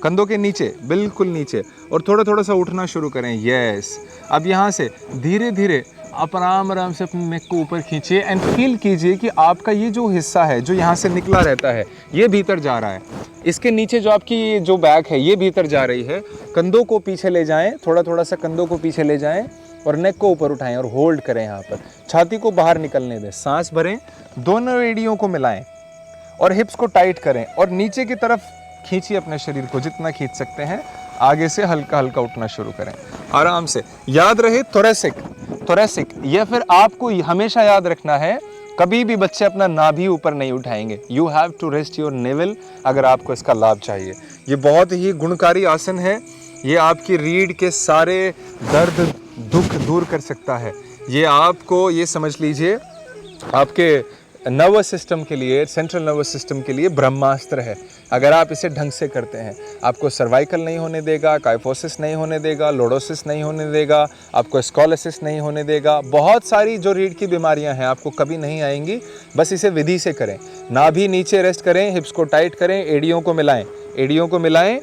कंधों के नीचे, बिल्कुल नीचे, और थोड़ा थोड़ा सा उठना शुरू करें। यस। अब यहाँ से धीरे धीरे आप आराम से अपने नेक को ऊपर खींचिए एंड फील कीजिए कि आपका ये जो हिस्सा है, जो यहाँ से निकला रहता है, ये भीतर जा रहा है। इसके नीचे जो आपकी जो बैक है, ये भीतर जा रही है। कंधों को पीछे ले जाएं, थोड़ा थोड़ा सा कंधों को पीछे ले जाएं और नेक को ऊपर उठाएं और होल्ड करें। यहाँ पर छाती को बाहर निकलने दें। सांस भरें, दोनों एड़ियों को मिलाएं और हिप्स को टाइट करें और नीचे की तरफ खींचिए अपने शरीर को, जितना खींच सकते हैं। आगे से हल्का हल्का उठना शुरू करें आराम से। याद रहे थोरेसिक, या फिर आपको हमेशा याद रखना है, कभी भी बच्चे अपना नाभि ऊपर नहीं उठाएंगे। You have to rest your navel अगर आपको इसका लाभ चाहिए। ये बहुत ही गुणकारी आसन है। ये आपकी रीढ़ के सारे दर्द दुख दूर कर सकता है। ये आपको, ये समझ लीजिए, आपके नर्वस सिस्टम के लिए, सेंट्रल नर्वस सिस्टम के लिए ब्रह्मास्त्र है। अगर आप इसे ढंग से करते हैं, आपको सर्वाइकल नहीं होने देगा, काइफोसिस नहीं होने देगा, लोडोसिस नहीं होने देगा, आपको स्कॉलिसिस नहीं होने देगा। बहुत सारी जो रीढ़ की बीमारियां हैं आपको कभी नहीं आएंगी। बस इसे विधि से करें। नाभि नीचे रेस्ट करें, हिप्स को टाइट करें, एड़ियों को मिलाएं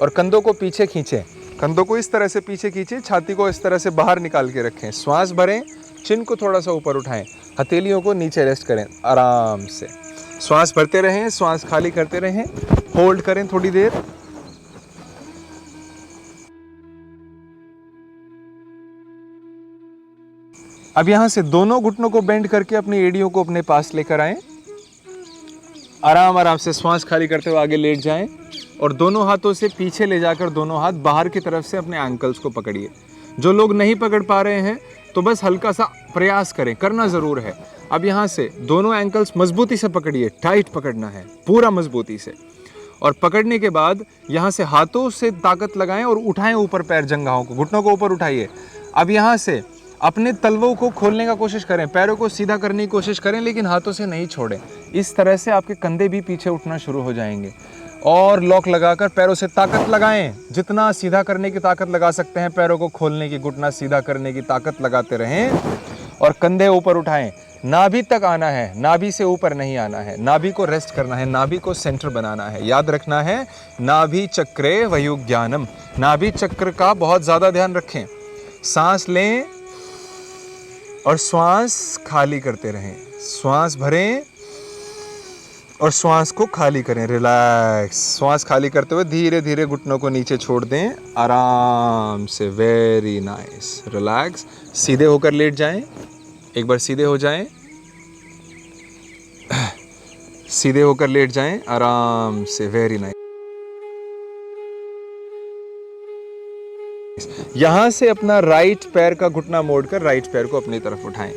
और कंधों को पीछे खींचें। कंधों को इस तरह से पीछे खींचें, छाती को इस तरह से बाहर निकाल के रखें। श्वास भरें, चिन को थोड़ा सा ऊपर उठाएं, हथेलियों को नीचे रेस्ट करें आराम से। श्वास भरते रहें, श्वास खाली करते रहें, होल्ड करें थोड़ी देर। अब यहां से दोनों घुटनों को बेंड करके अपनी एड़ियों को अपने पास लेकर आएं। आराम से श्वास खाली करते हुए आगे लेट जाएं और दोनों हाथों से पीछे ले जाकर दोनों हाथ बाहर की तरफ से अपने एंकल्स को पकड़िए। जो लोग नहीं पकड़ पा रहे हैं, तो बस हल्का सा प्रयास करें, करना ज़रूर है। अब यहाँ से दोनों एंकल्स मजबूती से पकड़िए, टाइट पकड़ना है पूरा मजबूती से, और पकड़ने के बाद यहाँ से हाथों से ताकत लगाएं और उठाएं ऊपर पैर, जंघाओं को, घुटनों को ऊपर उठाइए। अब यहाँ से अपने तलवों को खोलने का कोशिश करें, पैरों को सीधा करने की कोशिश करें, लेकिन हाथों से नहीं छोड़ें। इस तरह से आपके कंधे भी पीछे उठना शुरू हो जाएंगे। और लॉक लगाकर पैरों से ताकत लगाएं, जितना सीधा करने की ताकत लगा सकते हैं, पैरों को खोलने की, घुटना सीधा करने की ताकत लगाते रहें और कंधे ऊपर उठाएं। नाभि तक आना है, नाभि से ऊपर नहीं आना है। नाभि को रेस्ट करना है, नाभि को सेंटर बनाना है। याद रखना है, नाभि चक्रे वयुज्ञानम, नाभि चक्र का बहुत ज़्यादा ध्यान रखें। सांस लें और श्वास खाली करते रहें, श्वास भरें और श्वास को खाली करें, रिलैक्स। श्वास खाली करते हुए धीरे धीरे घुटनों को नीचे छोड़ दें, आराम से, वेरी नाइस, रिलैक्स। सीधे होकर लेट जाएं, एक बार सीधे हो जाएं, सीधे होकर लेट जाएं, आराम से, वेरी नाइस। यहां से अपना राइट पैर का घुटना मोड़कर राइट पैर को अपनी तरफ उठाएं।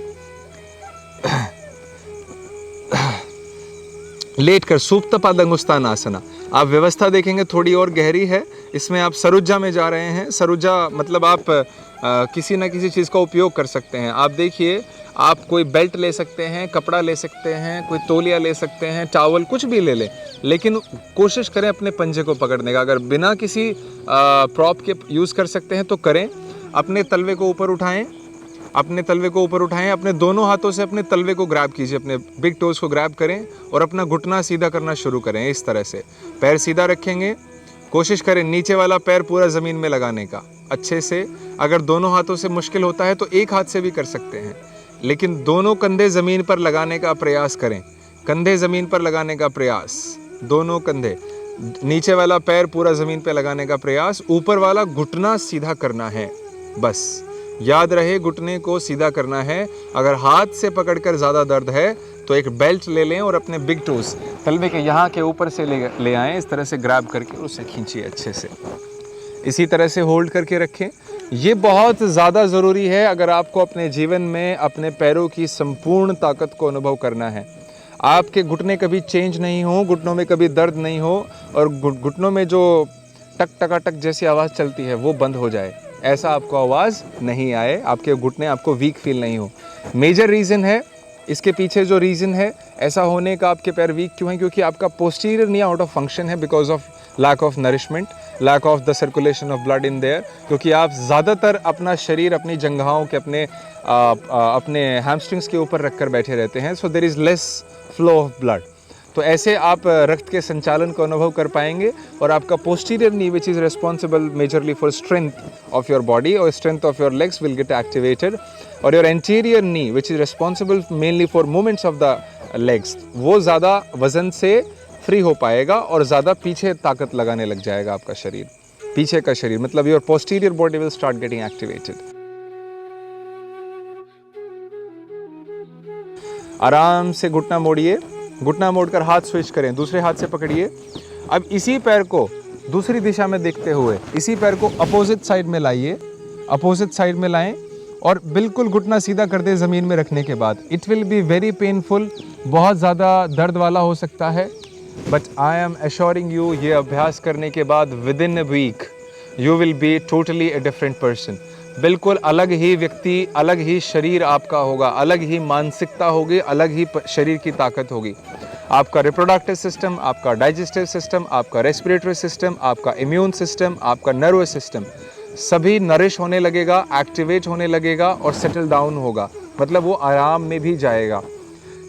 लेटकर सुप्त पादंगुस्तान आसना। आप व्यवस्था देखेंगे थोड़ी और गहरी है, इसमें आप सरुजा में जा रहे हैं। सरुजा मतलब आप किसी न किसी चीज़ का उपयोग कर सकते हैं। आप देखिए, आप कोई बेल्ट ले सकते हैं, कपड़ा ले सकते हैं, कोई तौलिया ले सकते हैं, टावल, कुछ भी ले लें, लेकिन कोशिश करें अपने पंजे को पकड़ने का। अगर बिना किसी प्रॉप के यूज़ कर सकते हैं तो करें। अपने तलवे को ऊपर उठाएं, अपने तलवे को ऊपर उठाएं, अपने दोनों हाथों से अपने तलवे को ग्रैब कीजिए, अपने बिग टोज को ग्रैब करें और अपना घुटना सीधा करना शुरू करें। इस तरह से पैर सीधा रखेंगे, कोशिश करें नीचे वाला पैर पूरा ज़मीन में लगाने का अच्छे से। अगर दोनों हाथों से मुश्किल होता है तो एक हाथ से भी कर सकते हैं, लेकिन दोनों कंधे ज़मीन पर लगाने का प्रयास करें। कंधे ज़मीन पर लगाने का प्रयास, दोनों कंधे, नीचे वाला पैर पूरा ज़मीन पर लगाने का प्रयास, ऊपर वाला घुटना सीधा करना है। बस याद रहे, घुटने को सीधा करना है। अगर हाथ से पकड़कर ज़्यादा दर्द है तो एक बेल्ट ले लें और अपने बिग टोज तलवे के यहाँ के ऊपर से ले आएँ, इस तरह से ग्रैब करके उसे खींचिए अच्छे से। इसी तरह से होल्ड करके रखें। ये बहुत ज़्यादा ज़रूरी है अगर आपको अपने जीवन में अपने पैरों की संपूर्ण ताकत को अनुभव करना है। आपके घुटने कभी चेंज नहीं हो, घुटनों में कभी दर्द नहीं हो और घुटनों में जो टक टकाटक जैसी आवाज़ चलती है वो बंद हो जाए, ऐसा आपको आवाज़ नहीं आए, आपके घुटने आपको वीक फील नहीं हो। मेजर रीज़न है इसके पीछे, जो रीज़न है ऐसा होने का आपके पैर वीक क्यों है, क्योंकि आपका posterior knee out of function है because of lack of nourishment, lack of the circulation of blood in there. क्योंकि आप ज़्यादातर अपना शरीर अपनी जंघाओं के अपने हैमस्ट्रिंग्स के ऊपर रख कर बैठे रहते हैं, so there is less flow of blood. तो ऐसे आप रक्त के संचालन को अनुभव कर पाएंगे और आपका posterior knee which is responsible majorly for strength of your body और strength of your legs will get activated, और your anterior knee which is responsible mainly for movements of the legs, वो ज़्यादा वजन से फ्री हो पाएगा और ज़्यादा पीछे ताकत लगाने लग जाएगा आपका शरीर, पीछे का शरीर, मतलब your posterior body will start getting activated. आराम से घुटना मोड़िए, घुटना मोड़कर हाथ स्विच करें, दूसरे हाथ से पकड़िए। अब इसी पैर को दूसरी दिशा में देखते हुए इसी पैर को अपोजिट साइड में लाइए, अपोजिट साइड में लाएं और बिल्कुल घुटना सीधा कर दें ज़मीन में रखने के बाद। It will be very painful, बहुत ज़्यादा दर्द वाला हो सकता है, but I am assuring you, ये अभ्यास करने के बाद within a week you will be totally a different person. बिल्कुल अलग ही व्यक्ति, अलग ही शरीर आपका होगा, अलग ही मानसिकता होगी, अलग ही शरीर की ताकत होगी। आपका रिप्रोडक्टिव सिस्टम, आपका डाइजेस्टिव सिस्टम, आपका रेस्पिरेटरी सिस्टम, आपका इम्यून सिस्टम, आपका नर्वस सिस्टम सभी नरिश होने लगेगा, एक्टिवेट होने लगेगा और सेटल डाउन होगा, मतलब वो आराम में भी जाएगा।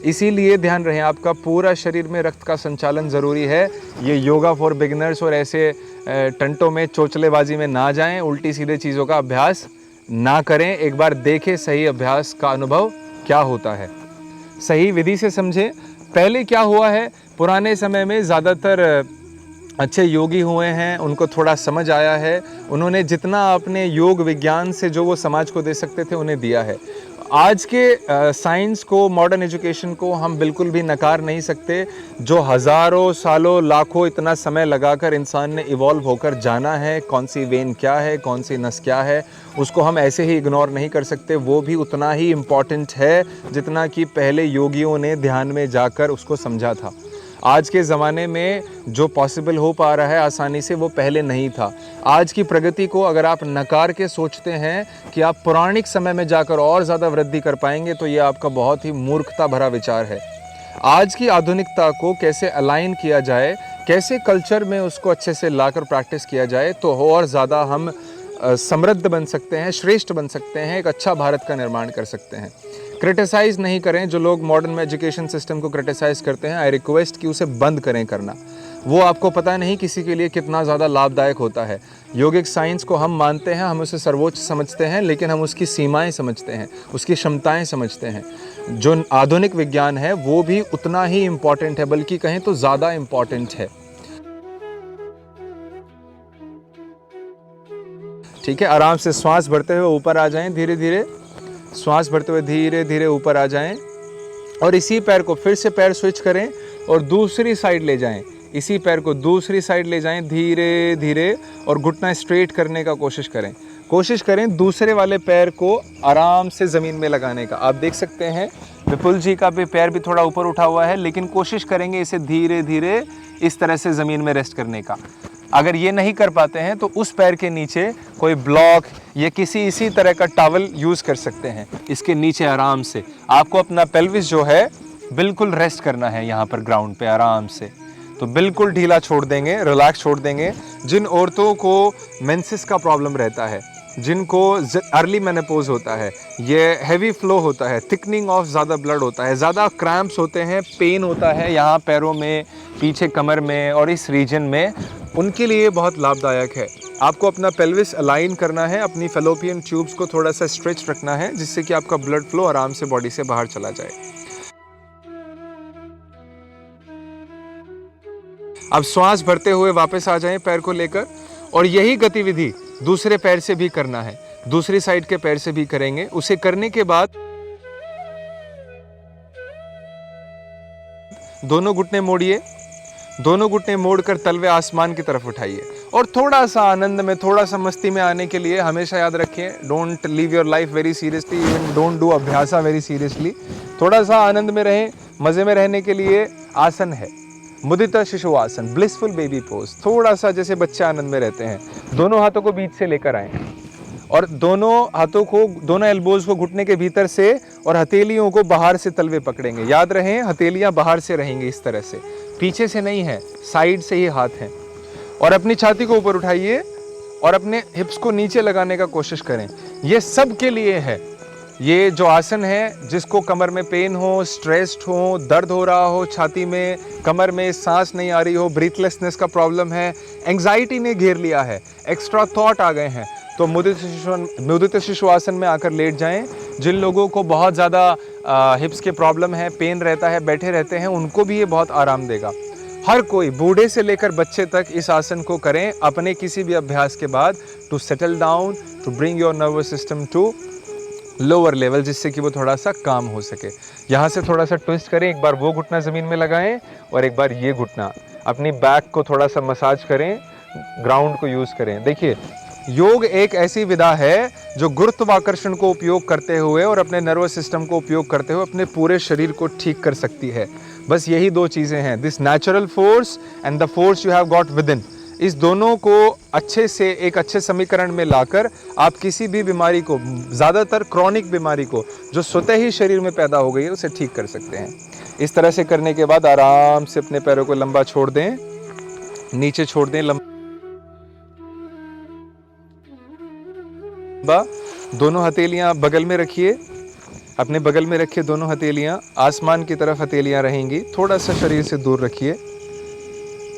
इसीलिए ध्यान रहे, आपका पूरा शरीर में रक्त का संचालन ज़रूरी है। ये योगा फॉर बिगिनर्स और ऐसे टंटों में, चोचलेबाजी में ना जाएं, उल्टी सीधे चीज़ों का अभ्यास ना करें। एक बार देखें सही अभ्यास का अनुभव क्या होता है, सही विधि से समझें। पहले क्या हुआ है, पुराने समय में ज़्यादातर अच्छे योगी हुए हैं, उनको थोड़ा समझ आया है, उन्होंने जितना अपने योग विज्ञान से जो वो समाज को दे सकते थे उन्हें दिया है। आज के साइंस को, मॉडर्न एजुकेशन को हम बिल्कुल भी नकार नहीं सकते। जो हज़ारों सालों लाखों इतना समय लगाकर इंसान ने इवॉल्व होकर जाना है, कौन सी वेन क्या है, कौन सी नस क्या है, उसको हम ऐसे ही इग्नोर नहीं कर सकते। वो भी उतना ही इम्पॉर्टेंट है जितना कि पहले योगियों ने ध्यान में जाकर उसको समझा था। आज के ज़माने में जो पॉसिबल हो पा रहा है आसानी से, वो पहले नहीं था। आज की प्रगति को अगर आप नकार के सोचते हैं कि आप पौराणिक समय में जाकर और ज़्यादा वृद्धि कर पाएंगे, तो ये आपका बहुत ही मूर्खता भरा विचार है। आज की आधुनिकता को कैसे अलाइन किया जाए, कैसे कल्चर में उसको अच्छे से लाकर प्रैक्टिस किया जाए, तो और ज़्यादा हम समृद्ध बन सकते हैं, श्रेष्ठ बन सकते हैं, एक अच्छा भारत का निर्माण कर सकते हैं। क्रिटिसाइज़ नहीं करें। जो लोग मॉडर्न एजुकेशन सिस्टम को क्रिटिसाइज़ करते हैं, आई रिक्वेस्ट कि उसे बंद करें करना। वो आपको पता नहीं किसी के लिए कितना ज़्यादा लाभदायक होता है। योगिक साइंस को हम मानते हैं, हम उसे सर्वोच्च समझते हैं, लेकिन हम उसकी सीमाएं समझते हैं, उसकी क्षमताएं समझते हैं। जो आधुनिक विज्ञान है वो भी उतना ही इम्पॉर्टेंट है, बल्कि कहें तो ज़्यादा इम्पॉर्टेंट है। ठीक है, आराम से श्वास भरते हुए ऊपर आ जाएं, धीरे धीरे श्वास भरते हुए धीरे धीरे ऊपर आ जाएं, और इसी पैर को फिर से पैर स्विच करें और दूसरी साइड ले जाएं। इसी पैर को दूसरी साइड ले जाएं धीरे धीरे, और घुटना स्ट्रेट करने का कोशिश करें दूसरे वाले पैर को आराम से ज़मीन में लगाने का। आप देख सकते हैं विपुल जी का भी पैर भी थोड़ा ऊपर उठा हुआ है, लेकिन कोशिश करेंगे इसे धीरे धीरे इस तरह से ज़मीन में रेस्ट करने का। अगर ये नहीं कर पाते हैं तो उस पैर के नीचे कोई ब्लॉक या किसी इसी तरह का टॉवल यूज़ कर सकते हैं। इसके नीचे आराम से आपको अपना पेल्विस जो है बिल्कुल रेस्ट करना है यहाँ पर ग्राउंड पे आराम से। तो बिल्कुल ढीला छोड़ देंगे, रिलैक्स छोड़ देंगे। जिन औरतों को मेंसेस का प्रॉब्लम रहता है, जिनको अर्ली मेनोपॉज होता है, ये हैवी फ्लो होता है, थिकनिंग ऑफ ज़्यादा ब्लड होता है, ज़्यादा क्रैम्प्स होते हैं, पेन होता है यहाँ पैरों में, पीछे कमर में और इस रीजन में, उनके लिए बहुत लाभदायक है। आपको अपना पेल्विस अलाइन करना है, अपनी फेलोपियन ट्यूब्स को थोड़ा सा स्ट्रेच रखना है, जिससे कि आपका ब्लड फ्लो आराम से बॉडी से बाहर चला जाए। अब श्वास भरते हुए वापस आ जाएं पैर को लेकर, और यही गतिविधि दूसरे पैर से भी करना है, दूसरी साइड के पैर से भी करेंगे। उसे करने के बाद दोनों घुटने मोड़िए, दोनों घुटने मोड़कर तलवे आसमान की तरफ उठाइए, और थोड़ा सा आनंद में, थोड़ा सा मस्ती में आने के लिए हमेशा याद रखिए, don't leave your life very seriously, even don't do अभ्यासा वेरी सीरियसली। थोड़ा सा आनंद में रहें, मज़े में रहने के लिए आसन है मुदित शिशु आसन, ब्लिसफुल बेबी पोज। थोड़ा सा जैसे बच्चे आनंद में रहते हैं। दोनों हाथों को बीच से लेकर आएं, और दोनों हाथों को, दोनों एल्बोज को घुटने के भीतर से, और हथेलियों को बाहर से तलवे पकड़ेंगे। याद रहे हथेलियां बाहर से रहेंगी, इस तरह से, पीछे से नहीं है, साइड से ही हाथ हैं। और अपनी छाती को ऊपर उठाइए और अपने हिप्स को नीचे लगाने का कोशिश करें। ये सब के लिए है। ये जो आसन है, जिसको कमर में पेन हो, स्ट्रेस्ड हो, दर्द हो रहा हो छाती में, कमर में सांस नहीं आ रही हो, ब्रीथलेसनेस का प्रॉब्लम है, एंग्जाइटी ने घेर लिया है, एक्स्ट्रा थॉट आ गए हैं, तो मुदित शिशु आसन में आकर लेट जाएं। जिन लोगों को बहुत ज़्यादा हिप्स के प्रॉब्लम है, पेन रहता है, बैठे रहते हैं, उनको भी ये बहुत आराम देगा। हर कोई, बूढ़े से लेकर बच्चे तक, इस आसन को करें अपने किसी भी अभ्यास के बाद, to settle down, to bring your nervous system to lower level, जिससे कि वो थोड़ा सा काम हो सके। यहाँ से थोड़ा सा ट्विस्ट करें, एक बार वो घुटना ज़मीन में लगाएं और एक बार ये घुटना, अपनी बैक को थोड़ा सा मसाज करें, ग्राउंड को यूज़ करें। देखिए, योग एक ऐसी विधा है जो गुरुत्वाकर्षण को उपयोग करते हुए और अपने नर्वस सिस्टम को उपयोग करते हुए अपने पूरे शरीर को ठीक कर सकती है। बस यही दो चीज़ें हैं, this natural force and the force you have got with in. इस दोनों को अच्छे से एक अच्छे समीकरण में लाकर आप किसी भी बीमारी को, ज़्यादातर क्रॉनिक बीमारी को जो स्वतः ही शरीर में पैदा हो गई है, उसे ठीक कर सकते हैं। इस तरह से करने के बाद आराम से अपने पैरों को लंबा छोड़ दें, नीचे छोड़ दें लंबा। दोनों हथेलियां बगल में रखिए, अपने बगल में रखिए दोनों हथेलियां, आसमान की तरफ हथेलियां रहेंगी, थोड़ा सा शरीर से दूर रखिए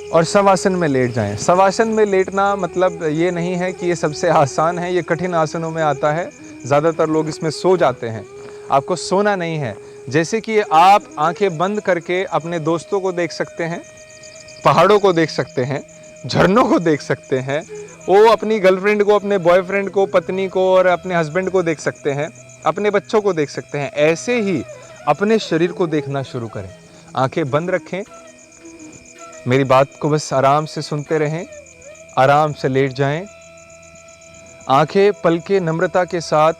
और शवासन में लेट जाएं। शवासन में लेटना मतलब ये नहीं है कि ये सबसे आसान है, ये कठिन आसनों में आता है। ज़्यादातर लोग इसमें सो जाते हैं। आपको सोना नहीं है। जैसे कि आप आंखें बंद करके अपने दोस्तों को देख सकते हैं, पहाड़ों को देख सकते हैं, झरनों को देख सकते हैं, वो अपनी गर्लफ्रेंड को, अपने बॉयफ्रेंड को, पत्नी को और अपने हस्बैंड को देख सकते हैं। अपने बच्चों को देख सकते हैं, ऐसे ही अपने शरीर को देखना शुरू करें। आंखें बंद रखें, मेरी बात को बस आराम से सुनते रहें, आराम से लेट जाएं, आंखें पलके नम्रता के साथ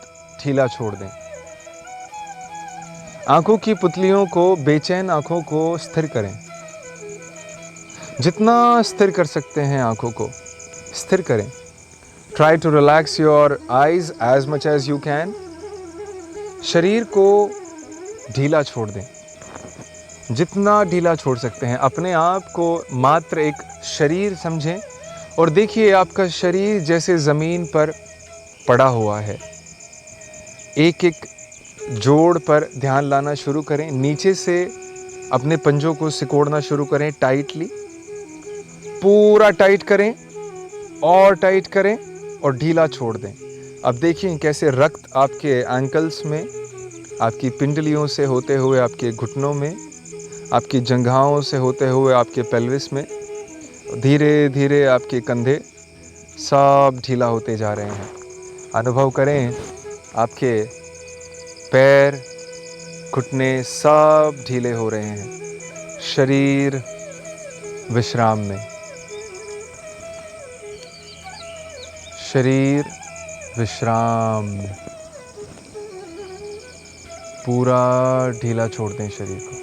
ढीला छोड़ दें। आंखों की पुतलियों को, बेचैन आंखों को स्थिर करें। जितना स्थिर कर सकते हैं आंखों को स्थिर करें। Try to relax your eyes as much as you can. शरीर को ढीला छोड़ दें, जितना ढीला छोड़ सकते हैं। अपने आप को मात्र एक शरीर समझें और देखिए आपका शरीर जैसे ज़मीन पर पड़ा हुआ है। एक एक जोड़ पर ध्यान लाना शुरू करें। नीचे से अपने पंजों को सिकोड़ना शुरू करें टाइटली, पूरा टाइट करें और टाइट करें और ढीला छोड़ दें। अब देखिए कैसे रक्त आपके एंकल्स में, आपकी पिंडलियों से होते हुए आपके घुटनों में, आपकी जंघाओं से होते हुए आपके पेल्विस में, धीरे धीरे आपके कंधे सब ढीला होते जा रहे हैं। अनुभव करें आपके पैर, घुटने सब ढीले हो रहे हैं। शरीर विश्राम में, शरीर विश्राम में। पूरा ढीला छोड़ दें शरीर को।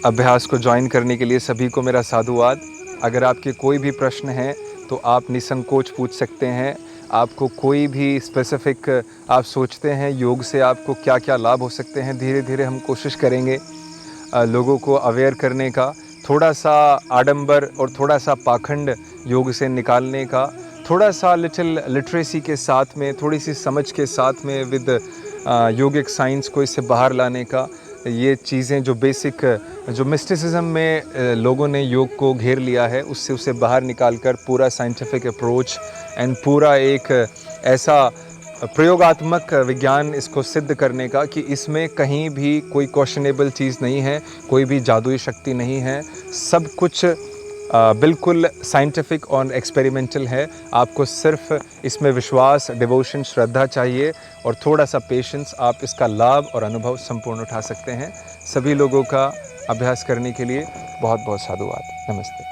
अभ्यास को ज्वाइन करने के लिए सभी को मेरा साधुवाद। अगर आपके कोई भी प्रश्न हैं तो आप निसंकोच पूछ सकते हैं। आपको कोई भी स्पेसिफिक आप सोचते हैं योग से आपको क्या क्या लाभ हो सकते हैं, धीरे धीरे हम कोशिश करेंगे लोगों को अवेयर करने का, थोड़ा सा आडंबर और थोड़ा सा पाखंड योग से निकालने का, थोड़ा सा लिटिल लिटरेसी के साथ में, थोड़ी सी समझ के साथ में विद योगिक साइंस को इससे बाहर लाने का। ये चीज़ें जो बेसिक जो मिस्टिसिज्म में लोगों ने योग को घेर लिया है, उससे उसे बाहर निकालकर पूरा साइंटिफिक अप्रोच एंड पूरा एक ऐसा प्रयोगात्मक विज्ञान इसको सिद्ध करने का कि इसमें कहीं भी कोई क्वेश्चनेबल चीज़ नहीं है, कोई भी जादुई शक्ति नहीं है। सब कुछ बिल्कुल साइंटिफिक और एक्सपेरिमेंटल है। आपको सिर्फ इसमें विश्वास, डिवोशन, श्रद्धा चाहिए और थोड़ा सा पेशेंस। आप इसका लाभ और अनुभव संपूर्ण उठा सकते हैं। सभी लोगों का अभ्यास करने के लिए बहुत बहुत साधुवाद। नमस्ते।